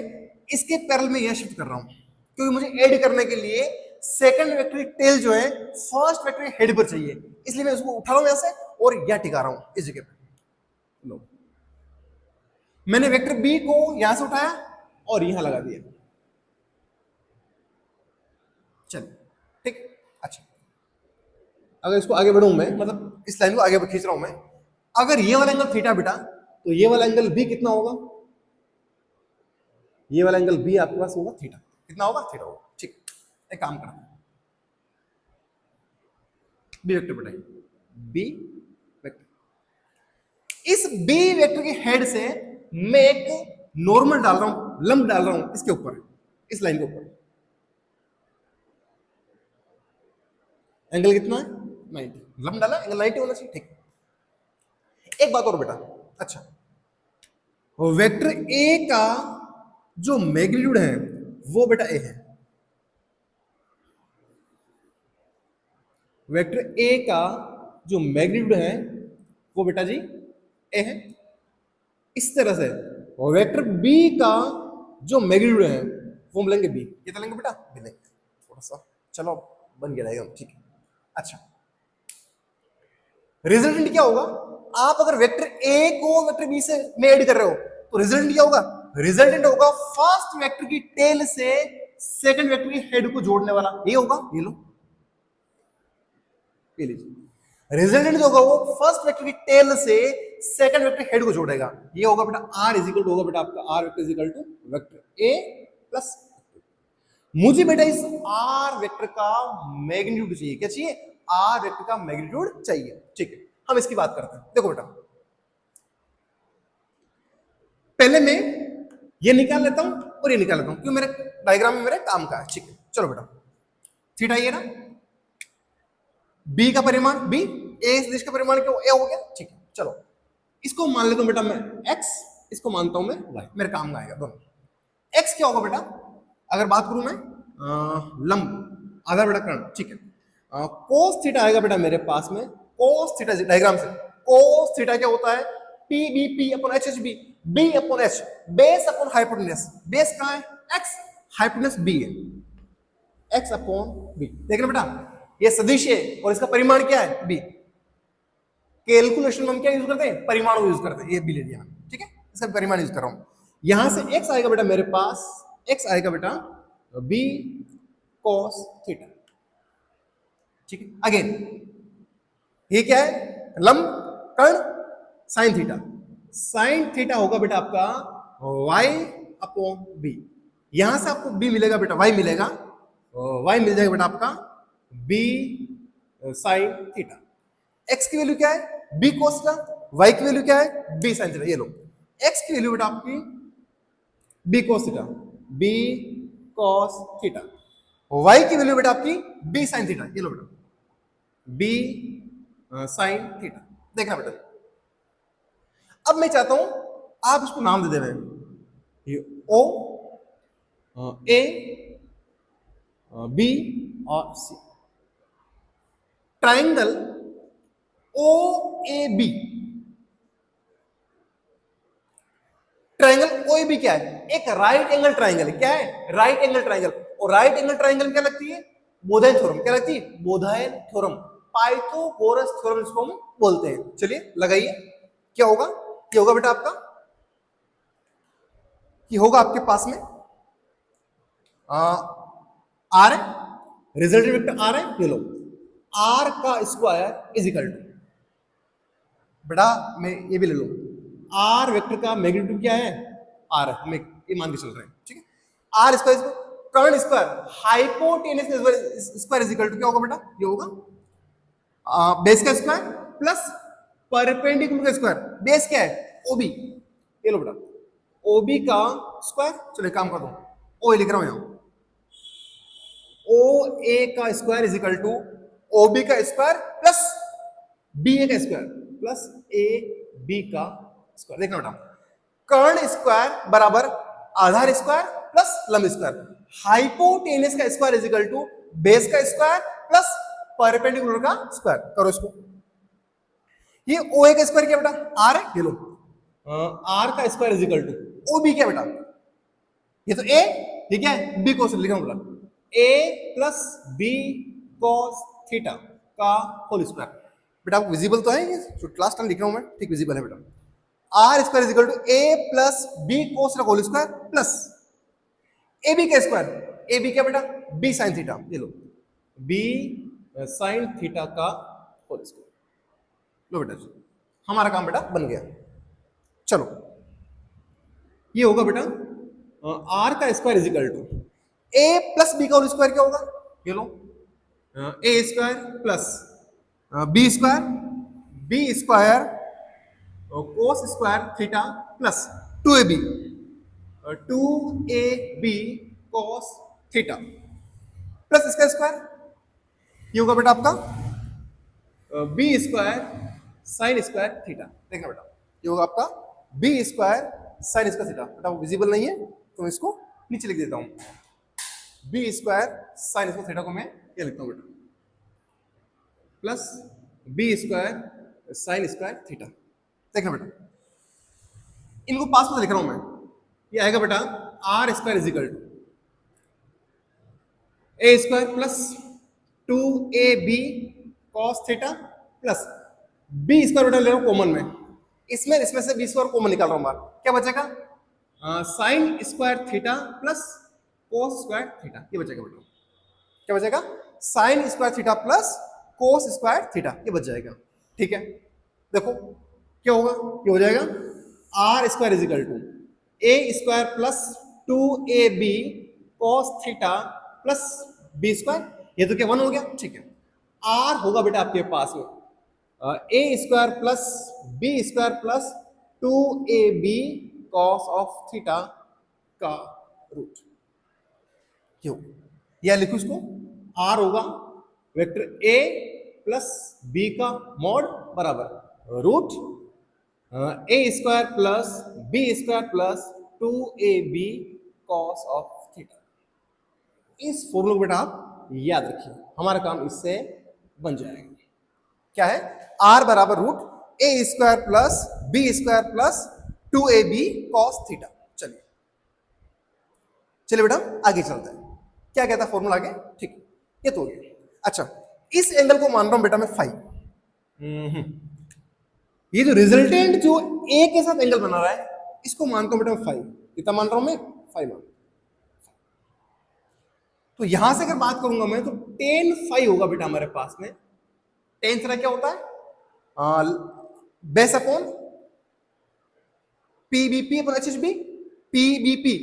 इसके पैरेलल में यह शिफ्ट कर रहा हूं, क्योंकि मुझे ऐड करने के लिए सेकंड वेक्टर की टेल जो है फर्स्ट वेक्टर के हेड पर चाहिए, इसलिए मैं उसको उठा रहा हूं यहां से और यह टिका रहा हूं इस जगह पर। लो, मैंने वेक्टर बी को यहां से उठाया और यहां लगा दिया। चलिए ठीक, अच्छा अगर इसको आगे बढ़ूं मैं, मतलब इस लाइन को आगे खींच रहा हूं मैं, अगर ये वाला एंगल थीटा बेटा, तो ये वाला एंगल बी कितना होगा, ये वाला एंगल बी आपके पास होगा थीटा। कितना होगा, थीटा होगा। ठीक, एक काम करते हैं, बी वेक्टर बताइए, बी वेक्टर, इस बी वेक्टर के हेड से मैं एक नॉर्मल डाल रहा हूं, लंब डाल रहा हूं इसके ऊपर, इस लाइन के ऊपर। एंगल कितना है, 90, लंब डाला, एंगल 90 होना चाहिए। ठीक, एक बात और बेटा, अच्छा वेक्टर ए का जो मैग्नीट्यूड है वो बेटा ए है, वेक्टर ए का जो मैग्नीट्यूड है वो बेटा जी ए है। इस तरह से और वेक्टर बी का जो मैग्नीट्यूड है वो हम लेंगे बी। कितना लेंगे बेटा, बी लेंगे। थोड़ा सा चलो बन गया रहेगा, ठीक है। अच्छा रिजल्टेंट क्या होगा, आप अगर वेक्टर ए को वेक्टर बी से में ऐड कर रहे हो तो रिजल्टेंट क्या होगा, रिजल्टेंट होगा फर्स्ट वेक्टर की टेल से सेकंड वेक्टर की हेड को जोड़ने वाला, ये होगा। ये लो, ये लीजिए, रिजल्टेंट जो होगा वो फर्स्ट वेक्टर की टेल से सेकंड वेक्टर हेड को जोड़ेगा। ये होगा बेटा आर इज इक्वल टू, होगा बेटा आपका R vector is equal to vector A plus. मुझे बेटा इस आर वेक्टर का मैग्नीट्यूड चाहिए, क्या चाहिए, आर वेक्टर का मैग्नीट्यूड चाहिए। ठीक है, हम इसकी बात करते हैं। देखो बेटा पहले मैं ये निकाल लेता हूं और ये निकाल लेता हूं, क्यों, मेरे डायग्राम में मेरे काम का है। ठीक है, चलो बेटा थीटा ये ना, बी का परिमाण बी, ए दिश का परिमाण क्या, ए हो गया। ठीक है, चलो इसको मान लेता हूं बेटा मैं एक्स, इसको मानता हूं मैं वाई, मेरे काम में आएगा दोनों। एक्स क्या होगा बेटा, अगर बात करूं मैं लंब आधार बेटा कर्ण। ठीक है, कोस थीटा आएगा बेटा मेरे पास में, कोस थीटा डायग्राम से कोस थीटा क्या होता है, P B P upon H H B, B upon H, base upon hypotenuse, base कहां है एक्स, हाइपोटेनस बी है, एक्स अपॉन बी। देखना बेटा ये सदिश है और इसका परिमाण क्या है, बी। कैलकुलेशन में हम क्या यूज करते हैं, परिमाण यूज करते हैं, ये बी ले लिया। ठीक है, इसका परिमाण यूज कर रहा हूं। यहां से एक्स आएगा बेटा मेरे पास, एक्स आएगा बेटा बी कॉस थीटा। ठीक है, अगेन ये क्या है, लंब कर्ण साइन थीटा, साइन थीटा होगा बेटा आपका y अपॉन बी। यहां से आपको b मिलेगा बेटा, y मिलेगा, y मिल जाएगा बेटा आपका b साइन थीटा। x की वैल्यू क्या है, b cos थीटा, y की वैल्यू क्या है, b साइन थीटा। ये लो, x की वैल्यू बेटा आपकी b cos theta, b cos theta, y की वैल्यू बेटा आपकी b साइन थीटा। ये लो बेटा b साइन थीटा। देखना बेटा, अब मैं चाहता हूं आप इसको नाम दे देना, ये ओ ए बी और C, triangle O A B. Triangle O A B क्या है, एक राइट एंगल ट्राइंगल है। क्या है, राइट एंगल ट्राइंगल। और राइट एंगल ट्राइंगल क्या लगती है, बोधायन थ्योरम। क्या लगती है, बोधायन थ्योरम, पाइथागोरस थ्योरम इसको हम बोलते हैं। चलिए लगाइए, क्या होगा, ये होगा बेटा आपका, ये होगा आपके पास में आर है, रिजल्टेंट वेक्टर आर है। ये लो, आर का स्क्वायर इज इक्वल टू बेटा मैं ये भी ले लो, आर वेक्टर का मैग्नीट्यूड क्या है, आर, हमें ये मान के चल रहे हैं, ठीक है। आर स्क्वायर कर्ण square hypotenuse square is equal to क्या होगा बेटा, ये होगा बेस का स्क्वायर प्लस परपेंडिकुलर का स्क्वायर। बेस क्या है, ओबी, ये लो बेटा ओबी का स्क्वायर। चलो एक काम कर दो, ओ लिख रहा हूं यहां, ओ ए का square is equal to OB का स्क्वायर प्लस बी ए का स्क्वायर प्लस ए बी का स्क्वायर। देखना बेटा, कर्ण स्क्वायर बराबर आधार स्क्वायर प्लस लंब स्क्वायर, हाइपोटेनस का square is equal to base का स्क्वायर प्लस परपेंडिकुलर का स्क्वायर। करो इसको, ये ओ ए का स्क्वायर क्या बेटा, आर है, ये लो आर का square is equal to O B क्या बेटा, ये तो ए, ठीक है, बी कोस लिखा हूं ए प्लस बी कॉस थीटा का होल स्क्वायर। बेटा विजिबल तो है ये, जो क्लास टाइम लिख रहा हूं मैं, ठीक विजिबल है बेटा। R square is equal to a plus b cos का whole square plus A B का स्क्वायर, ए बी क्या बेटा, बी साइन थीटा, ये लो बी साइन थीटा का होल स्क्वायर। लो बेटा हमारा काम बेटा बन गया। चलो ये होगा बेटा आर का square is equal to a plus b का होल स्क्वायर क्या होगा, ये लो a square plus B square, b square cos square theta plus 2ab, 2ab cos theta plus इसका स्क्वायर, ये होगा बेटा आपका b square sine square theta. देखना बेटा ये होगा आपका b square sine square theta. बेटा वो विजिबल नहीं है तो मैं इसको नीचे लिख देता हूं, B square sine square theta को मैं ये लिखता हूं बेटा plus B square sine square theta. देखना बेटा इनको पास में लिख रहा हूं मैं, ये आएगा बेटा R square is equal to A square plus 2ab cos theta plus B square बेटा ले रहा हूं कॉमन में, इसमें से बी स्क्वायर कॉमन निकाल रहा हूं बाहर, क्या बचेगा sign square theta plus cos square theta, ये बचेगा बेटा, क्या बचेगा sign square theta plus cos square theta, ये बच जाएगा। ठीक है देखो क्या होगा, ये हो जाएगा R square is equal to A square plus 2ab cos theta plus B square, ये तो क्या 1 हो गया, ठीक है। आर होगा बेटा आपके पास में a square plus B square plus 2ab cos of theta का रूट, क्यों यह लिखो इसको, आर होगा वेक्टर ए प्लस बी का मॉड बराबर root A square plus B square plus 2ab cos of theta. इस फॉर्मूले को बेटा आप याद रखिए, हमारा काम इससे बन जाएगा। क्या है, आर बराबर रूट ए square plus B square plus 2ab cos theta. चलिए चलिए बेटा आगे चलते हैं, क्या कहता है फॉर्मूला आगे, ठीक ये तो हो गया। अच्छा इस एंगल को मान रहा हूं बेटा मैं फाइव, ये जो रिजल्टेंट जो ए के साथ एंगल बना रहा है इसको मानता हूं बेटा मैं 5, कितना मान रहा हूं मैं 5 मान। तो यहां से अगर बात करूंगा मैं तो tan phi होगा बेटा हमारे पास में, tan थीटा क्या होता है base upon PBP upon HHB, PBP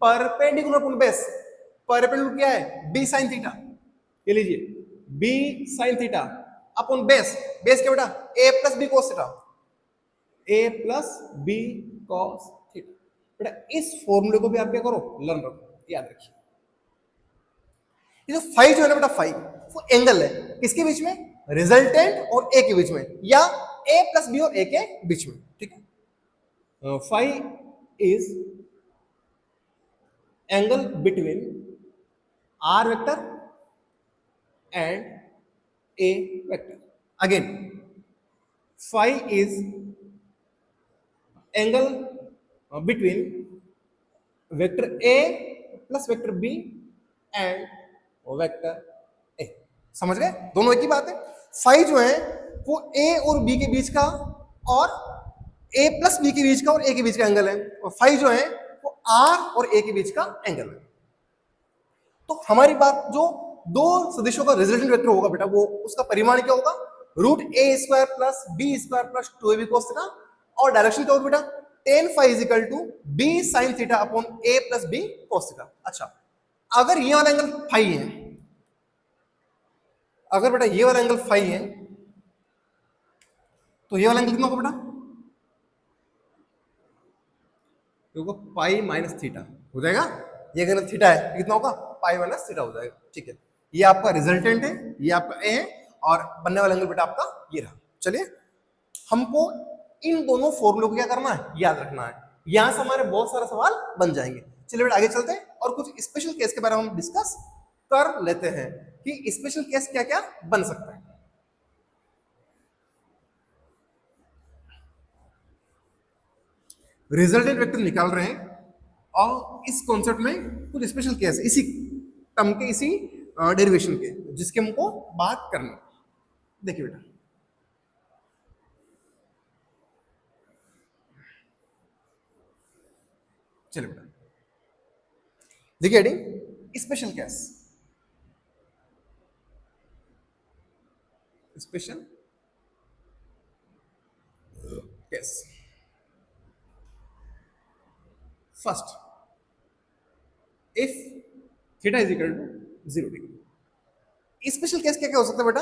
perpendicular upon base, perpendicular क्या है बी साइन थीटा, ये लीजिए b sine theta upon base, base क्या बेटा a plus b cos theta, a plus b cos theta. बेटा इस फॉर्मूले को भी आप क्या करो लर्न रखो, याद रखिए। ये जो फाइव जो है ना बेटा फाइव वो एंगल है किसके बीच में, रिजल्टेंट और ए के बीच में, या ए प्लस बी और ए के बीच में, ठीक है। Five is angle between R vector and A vector. Again five is angle between vector A plus vector B and vector A. समझ गए, दोनों एक ही बात है। फाइव जो है वो ए और बी के बीच का और ए प्लस बी के बीच का और ए के बीच का एंगल है, और फाइव जो है वो आर और ए के बीच का एंगल है। तो हमारी बात जो दो सदिशों का रिजल्टेंट वेक्टर होगा बेटा वो उसका परिमाण क्या होगा रूट ए square plus B square plus 2ab cos theta, और डायरेक्शन क्या होगी बेटा, tan phi is equal to b sin theta upon a plus b cos theta. अच्छा, अगर ये वाला एंगल फाई है, अगर बेटा ये वाला एंगल फाई है, तो ये वाला एंगल कितना होगा बेटा, देखो पाई माइनस थीटा हो जाएगा। ये अगर थीटा है कितना होगा, पाई माइनस थीटा हो जाएगा। ठीक है, ये आपका रिजल्टेंट है, ये आपका ए है, और बनने वाला एंगल बेटा आपका ये रहा। चलिए, हमको इन दोनों फॉर्मूलों को क्या करना है, याद रखना है। यहां से हमारे बहुत सारे सवाल बन जाएंगे। चलिए बेटा आगे चलते हैं और कुछ स्पेशल केस के बारे में हम डिस्कस कर लेते हैं कि स्पेशल केस क्या क्या बन सकता है। रिजल्टेंट वेक्टर निकाल रहे हैं और इस कॉन्सेप्ट में कुछ स्पेशल केस इसी टर्म के, इसी डेरिवेशन के, जिसके हमको बात करनी। देखिए बेटा, चलिए बेटा देखिए adding special case, special case. First, if theta is equal to 0 degree. Special case क्या क्या हो सकता है बेटा,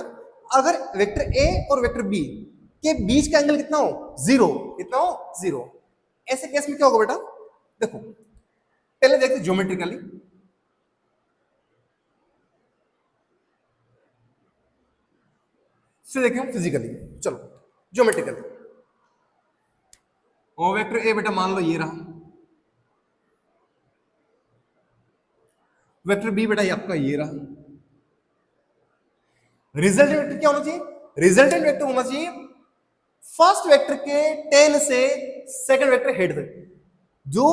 अगर वेक्टर ए और वेक्टर बी के बीच का एंगल कितना हो, 0, कितना हो, 0। ऐसे केस में क्या होगा बेटा, देखो पहले देखते ज्योमेट्रिकली। फिर देखें हम फिजिकली। चलो ज्योमेट्रिकली, और वेक्टर ए बेटा मान लो ये रहा, वेक्टर बी बेटा ये आपका ये रहा। रिजल्टेंट वेक्टर क्या होना चाहिए, रिजल्टेंट वेक्टर होना चाहिए फर्स्ट वेक्टर के टेल से सेकंड वेक्टर हेड तक। जो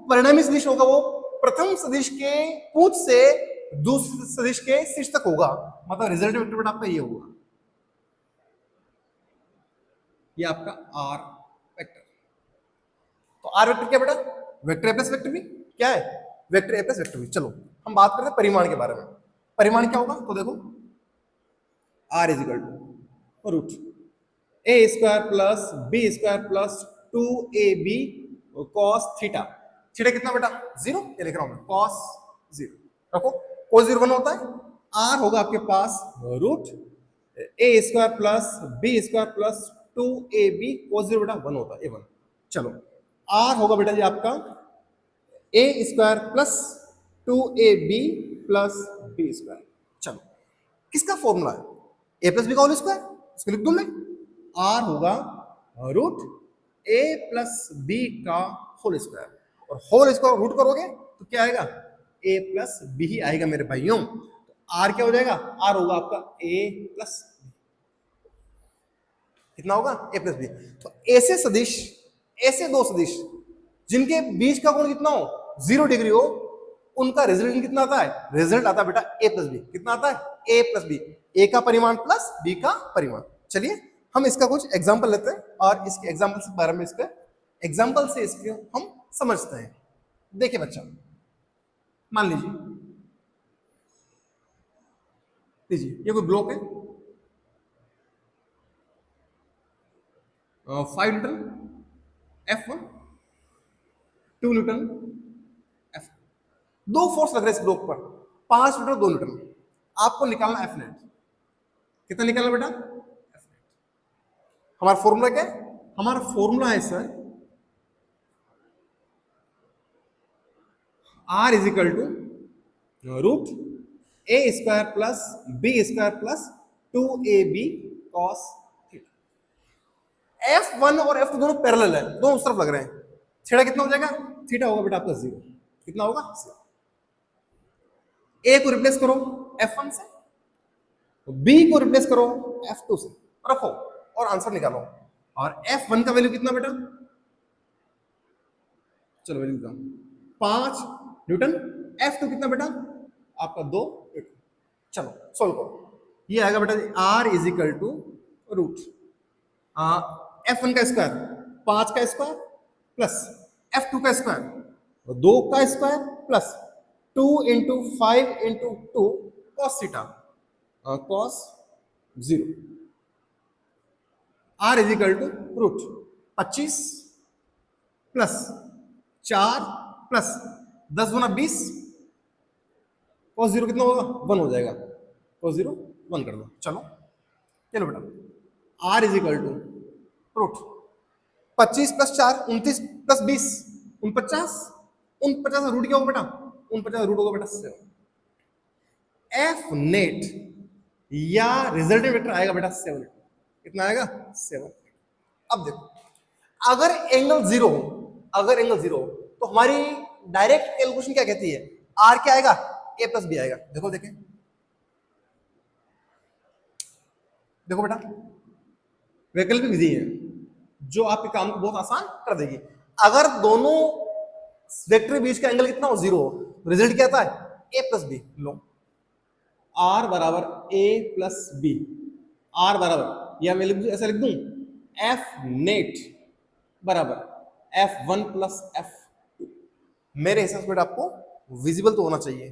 परिणामी सदिश होगा वो प्रथम सदिश के पूंछ से दूसरे सदिश के शीर्ष तक होगा। मतलब रिजल्टेंट वेक्टर बेटा आपका ये होगा, ये आपका आर वेक्टर। तो आर वेक्टर क्या बेटा, वेक्टर ए प्लस वेक्टर बी। क्या है, वेक्टर ए प्लस वेक्टर बी। चलो हम बात करते हैं परिमाण के बारे में। परिमाण क्या होगा, तो देखो R is equal to root A square plus B square plus 2ab cos theta. Theta कितना बेटा, 0, ये लिख रहा हूं मैं, cos 0 रखो। cos 0 1 होता है। आर होगा आपके पास रूट ए square plus B square plus 2ab cos 0 बेटा 1 होता है, ए 1। चलो आर होगा बेटा जी आपका a square plus 2ab plus B square. चलो किसका फॉर्मूला है, ए प्लस बी का होल स्क्वायर, इसको लिख दूं मैं। आर होगा रूट ए प्लस बी का होल स्क्वायर, और होल स्क्वायर रूट करोगे तो क्या आएगा, ए प्लस बी ही आएगा मेरे भाइयों। तो आर क्या हो जाएगा, आर होगा आपका ए प्लस, कितना होगा, ए प्लस बी। तो ऐसे सदिश, ऐसे दो सदिश जिनके बीच का कोण कितना हो, 0 डिग्री हो, उनका रिजल्ट कितना आता है, रिजल्ट आता है बेटा ए प्लस बी। कितना आता है, ए प्लस बी, ए का परिमाण प्लस बी का परिमाण। चलिए हम इसका कुछ एग्जांपल लेते हैं और इसके एग्जांपल के बारे में, इसके एग्जांपल से इसके हम समझते हैं। देखिए बच्चा, मान लीजिए ये कोई ब्लॉक है, 5 न्यूटन F1, 2 न्यूटन F, दो फोर्स लग रहे हैं इस ब्लॉक पर, 5 न्यूटन 2 न्यूटन। आपको निकालना F नेट, कितना निकालना बेटा, F नेट। हमारा फॉर्मूला क्या है, हमारा फॉर्मूला है sir R is equal to root A square plus B square plus 2ab cos theta. F1 और F2 दोनों पैरेलल है, दोनों उस तरफ लग रहे हैं। थीटा कितना हो जाएगा, थीटा होगा बेटा आपका 0। कितना होगा, 0। ए को रिप्लेस करो F1 से, बी को रिप्लेस करो F2 से, रखो और आंसर निकालो। और F1 का वैल्यू कितना बेटा, चलो वैल्यू निकालो 5 न्यूटन। F2 कितना बेटा आपका 2 न्यूटन। चलो सॉल्व करो, ये आएगा बेटा R is equal to root F1 का स्क्वायर 5 का स्क्वायर प्लस F2 का स्क्वायर 2 का square plus 2 into 5 into 2 cos theta, cos 0। R is equal to root 25 plus 4 plus 10 गुना 20, cos 0 कितना होगा 1 हो जाएगा, cos 0 1 कर दो। चलो चलो बेटा R is equal to root 25 plus 4 29 plus 20 49, 49 root क्या होगा बेटा 49 रूट होगा बेटा 7। एफ नेट या रिजल्टेंट वेक्टर आएगा बेटा 7, कितना आएगा 7। अब देखो अगर एंगल जीरो हो, अगर एंगल जीरो हो तो हमारी डायरेक्ट कैलकुलेशन क्या कहती है, आर क्या आएगा ए प्लस बी आएगा। देखो देखें देखो बेटा वैकल्पिक विधि है जो आपके काम को बहुत आसान कर देगी। अगर दोनों वेक्टर के बीच का एंगल कितना हो जीरो हो, रिजल्ट क्या आता है a plus B. Low are बराबर ए प्लस बी, आर बराबर या मैं ऐसा लिख दूं एफ नेट बराबर F1 प्लस F2। मेरे हिसाब से बेटा आपको विजिबल तो होना चाहिए,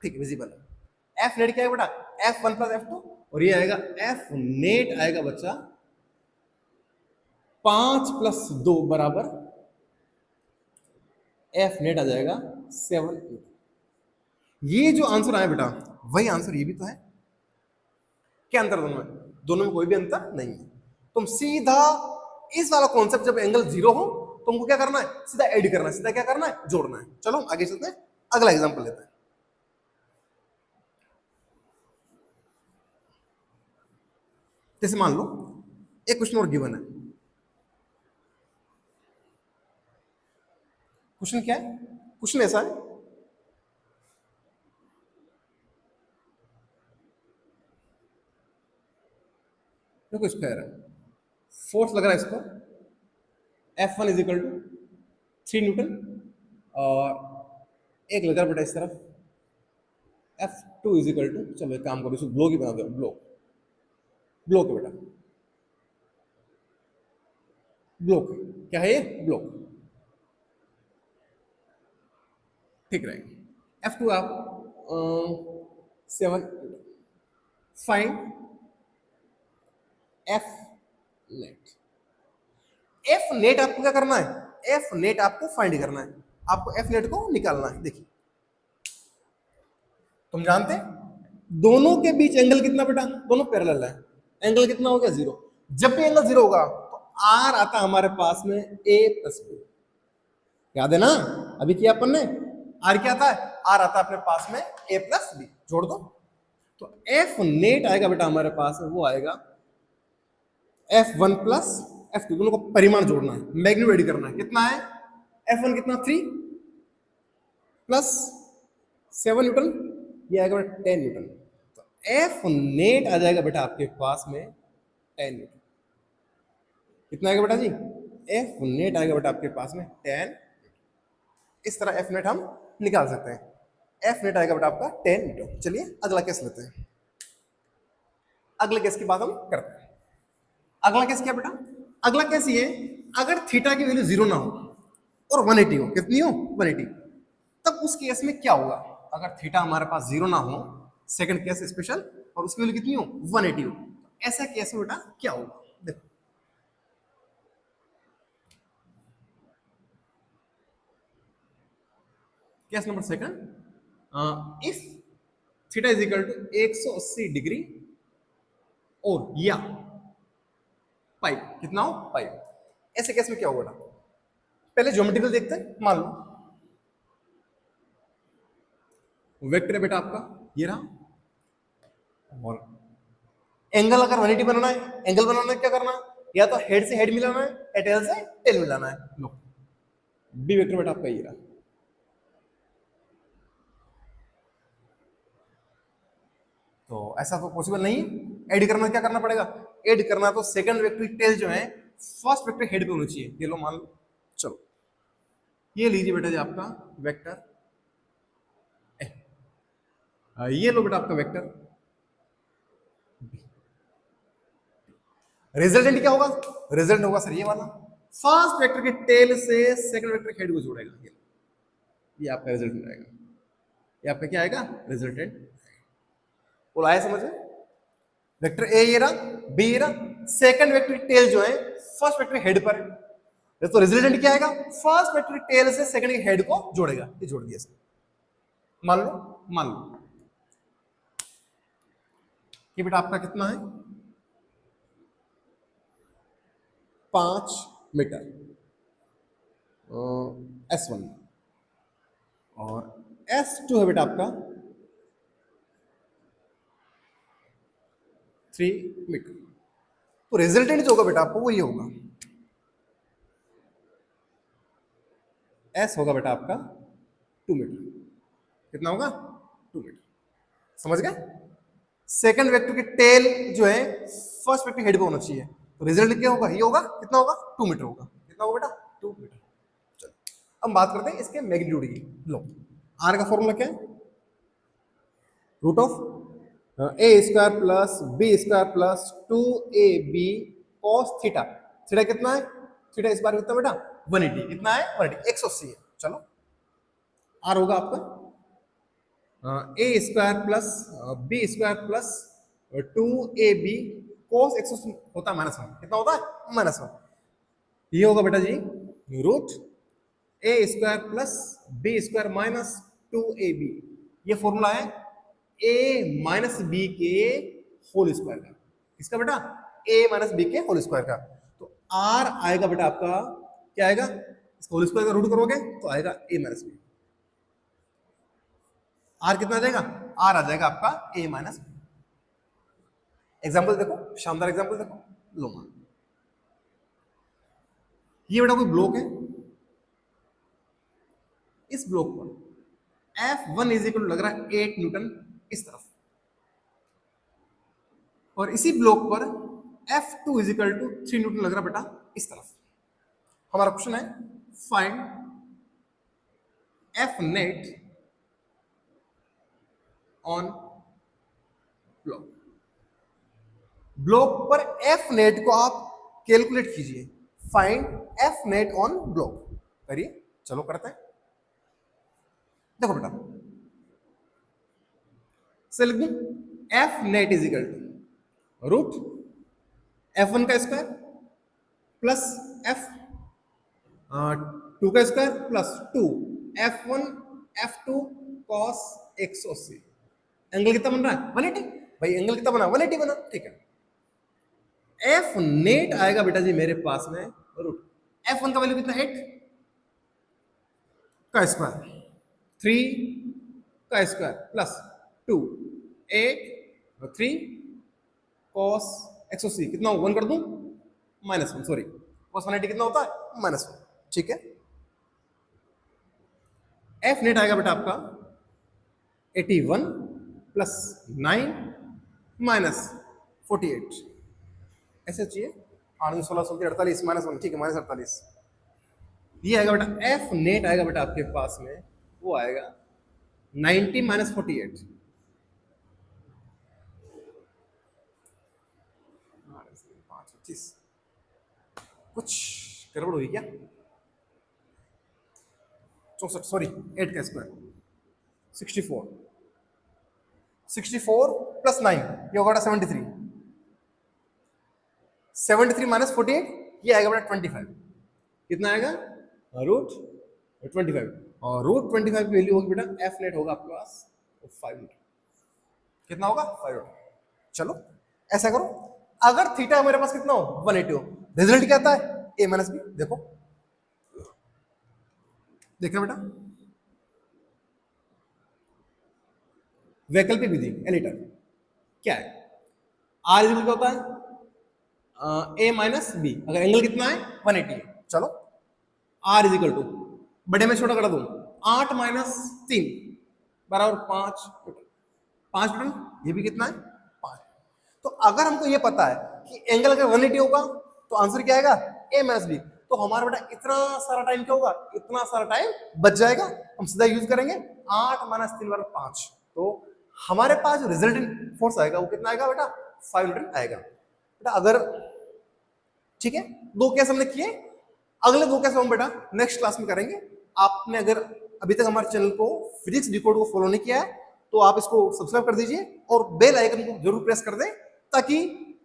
ठीक है विजिबल है। F नेट क्या है बेटा F1 प्लस F2 और ये आएगा F नेट आएगा बच्चा 5 प्लस 2 बराबर F नेट आ जाएगा 7। ये जो आंसर आया बेटा वही आंसर ये भी तो है। क्या अंतर दोनों में, दोनों में कोई भी अंतर नहीं है। तुम सीधा इस वाला कॉन्सेप्ट जब एंगल जीरो हो तुमको क्या करना है सीधा ऐड करना है, सीधा क्या करना है जोड़ना है। चलो आगे चलते हैं, अगला एग्जांपल लेते हैं। जैसे मान लो एक क्वेश्चन और गिवन है। क्वेश्चन क्या है, क्वेश्चन ऐसा है देखो स्क्वायर है, फोर्स लग रहा है इसको F1 is equal to 3 Newton और एक लग रहा है बेटा इस तरफ F2 इज इक्वल टू, चलो एक काम करो इसको ब्लॉक ही बना दो, ब्लॉक ब्लॉक है बेटा, ब्लॉक क्या है ये ब्लॉक, ठीक रहेगा। F2 आप 7 find F net. F net आपको क्या करना है, F नेट आपको फाइंड करना है, आपको F नेट को निकालना है। देखिए तुम जानते हैं दोनों के बीच एंगल कितना बेटा, दोनों पैरेलल है, एंगल कितना हो गया जीरो। जब भी एंगल जीरो होगा तो आर आता हमारे पास में ए प्लस बी, याद है ना अभी किया अपन ने, आर क्या आता है आर आता है अपने पास में ए प्लस बी, जोड़ दो तो एफ नेट आएगा बेटा हमारे पास में, वो आएगा F1 प्लस F2, दोनों को परिमाण जोड़ना है, मैग्नीट्यूड ऐड करना है। कितना है F1 कितना 3 प्लस 7 न्यूटन, ये आएगा बेटा 10 न्यूटन। तो F नेट आ जाएगा बेटा आपके पास में 10 न्यूटन। कितना आएगा बेटा जी, F नेट आएगा बेटा आपके पास में 10। इस तरह F नेट हम निकाल सकते हैं। F नेट आएगा बेटा आपका 10 न्यूटन। चलिए अगला केस लेते हैं, अगले केस की बात हम करते हैं। अगला केस क्या बेटा, अगला केस ये अगर थीटा की वैल्यू जीरो ना हो और 180 हो, कितनी हो 180, तब उस केस में क्या होगा। अगर थीटा हमारे पास जीरो ना हो, सेकंड केस स्पेशल, और उसकी वैल्यू कितनी हो 180 हो, ऐसा केस में बेटा क्या होगा। देखो case number second, if theta is equal to 180 degree और या पाइप कितना हो पाइप, ऐसे केस में क्या होगा। पहले ज्योमेट्रिकल देखते हैं। मान लो वेक्टर है बेटा आपका ये रहा, और एंगल अगर 180 बनाना है, एंगल बनाना है क्या करना है, या तो हेड से हेड मिलाना है या टेल से टेल मिलाना है। लो बी वेक्टर बेटा आपका ये रहा, तो ऐसा तो पॉसिबल नहीं। ऐड करना क्या करना पड़ेगा, ऐड करना तो सेकंड वेक्टर की टेल जो है फर्स्ट वेक्टर हेड पे होनी चाहिए। ये लो मान लो, चलो ये लीजिए बेटा जी आपका वेक्टर, ये लो बेटा आपका वेक्टर। रिजल्टेंट क्या होगा, रिजल्ट होगा सर ये वाला, फर्स्ट वेक्टर के टेल से सेकंड वेक्टर के हेड को जोड़ेगा, ये आपका रिजल्टेंट आएगा। ये आपका क्या आएगा रिजल्टेंट। बोला आया समझ में, वेक्टर ए ये रहा, बी ये रहा, सेकंड वेक्टर की टेल जो है फर्स्ट वेक्टर हेड पर है, तो रिजल्टेंट क्या आएगा, फर्स्ट वेक्टर की टेल से सेकंड के हेड को जोड़ेगा, ये जोड़ दिया इसने। मान लो कि बेटा आपका कितना है 5 मीटर S1 और S2 है बेटा आपका 3 मीटर, तो रिजल्टेंट जो होगा बेटा आपको वो ये होगा, S होगा बेटा आपका 2 मीटर, कितना होगा 2 मीटर, समझ गए। सेकंड वेक्टर की टेल जो है फर्स्ट वेक्टर हेड पे होना चाहिए, तो रिजल्ट क्या होगा, ये होगा, कितना होगा 2 मीटर होगा, कितना होगा बेटा 2 मीटर। चलो अब बात करते हैं इसके मैग्नीट्यूड की। लो आर का फॉर्मूला क्या है, root of A square plus B square plus 2ab cos theta, theta कितना है, थीटा इस बार कितना बेटा 180, कितना है 180, 180 है। चलो आर होगा आपका a square plus B square plus 2ab cos 180 होता है -1, कितना होता है -1, ये होगा बेटा जी रूट ए square plus B square minus 2ab, ये फॉर्मूला है a माइनस बी के होल स्क्वायर का, किसका बेटा a माइनस बी के होल स्क्वायर का, तो r आएगा बेटा आपका क्या आएगा, इसका होल स्क्वायर का रूट करोगे तो आएगा a माइनस बी, आर कितना आ जाएगा, आर आ जाएगा आपका a माइनस बी। एग्जाम्पल देखो, शानदार एग्जाम्पल देखो, लो मान ये बेटा कोई ब्लॉक है, इस ब्लॉक पर F1 इज इक्वल लग रहा है 8 न्यूटन इस तरफ, और इसी ब्लॉक पर F2 is equal to 3 Newton लग रहा बेटा इस तरफ। हमारा क्वेश्चन है find F net on block, block पर F नेट को आप कैलकुलेट कीजिए, find F net on block, करिए, चलो करते हैं। देखो बेटा से लिख दूं F net is equal to root F1 का स्क्वायर प्लस F2 का square plus 2 F1 F2 cos 180, angle कितना बन रहा है 180, भाई एंगल कितना बना 180 बना, ठीक है। F नेट आएगा बेटा जी मेरे पास में रूट F1 का वैल्यू कितना 8 का स्क्वायर 3 का स्क्वायर प्लस 2 8 और 3 cos 180 कितना 1 कर दूं -1, सॉरी cos 180 कितना होता है -1, ठीक है। F नेट आएगा बेटा आपका 81 प्लस 9 माइनस 48, ऐसे चाहिए 8 16 16 48 -1, ठीक है -48, ये आएगा बेटा F नेट आएगा बेटा आपके पास में, वो आएगा 90 माइनस 48, कुछ गड़बड़ हुई क्या, 64 सॉरी 8 का स्क्वायर 64 प्लस 9 ये होगा 73, 73 माइनस 48 ये आएगा बेटा 25, कितना आएगा रूट 25, और रूट 25 की वैल्यू होगी बेटा F नेट होगा आपके पास 5 मीटर, कितना होगा 5 मीटर। चलो ऐसा करो, अगर थीटा मेरे पास कितना हो 180 हो, रिजल्ट क्या आता है a माइनस बी, देखो देखना बेटा वैकल्पिक विधि एलिटर क्या है, R इक्वल क्या होता है a माइनस बी, अगर एंगल कितना है 180 है, चलो R इज इक्वल टू बड़े में छोटा कर दूं 8 माइनस 3 बराबर 5 न्यूटन, ये भी कितना है 5। तो अगर हमको ये पता है कि एंगल अगर 180 होगा तो आंसर क्या आएगा a माइनस बी, तो हमारा बेटा इतना सारा टाइम क्या होगा, इतना सारा टाइम बच जाएगा, हम सीधा यूज करेंगे 8 माइनस 3 बराबर 5, तो हमारे पास जो रिजल्टेंट फोर्स आएगा वो कितना आएगा बेटा 5 न्यूटन आएगा बेटा। अगर ठीक है, 2 केस हमने किए, अगले 2 केस हम बेटा नेक्स्ट क्लास में करेंगे। आपने अगर अभी तक हमारे चैनल को फिजिक्स डिकोड को फॉलो नहीं किया है तो आप इसको सब्सक्राइब कर दीजिए और बेल आइकन को जरूर प्रेस कर दें, ताकि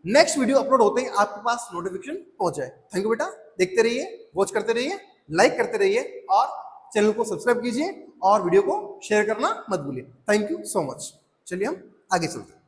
नेक्स्ट वीडियो अपलोड होते ही आपके पास नोटिफिकेशन पहुंच जाए। थैंक यू बेटा, देखते रहिए, वॉच करते रहिए, लाइक करते रहिए और चैनल को सब्सक्राइब कीजिए और वीडियो को शेयर करना मत भूलिए। Thank you so much. चलिए हम आगे चलते हैं।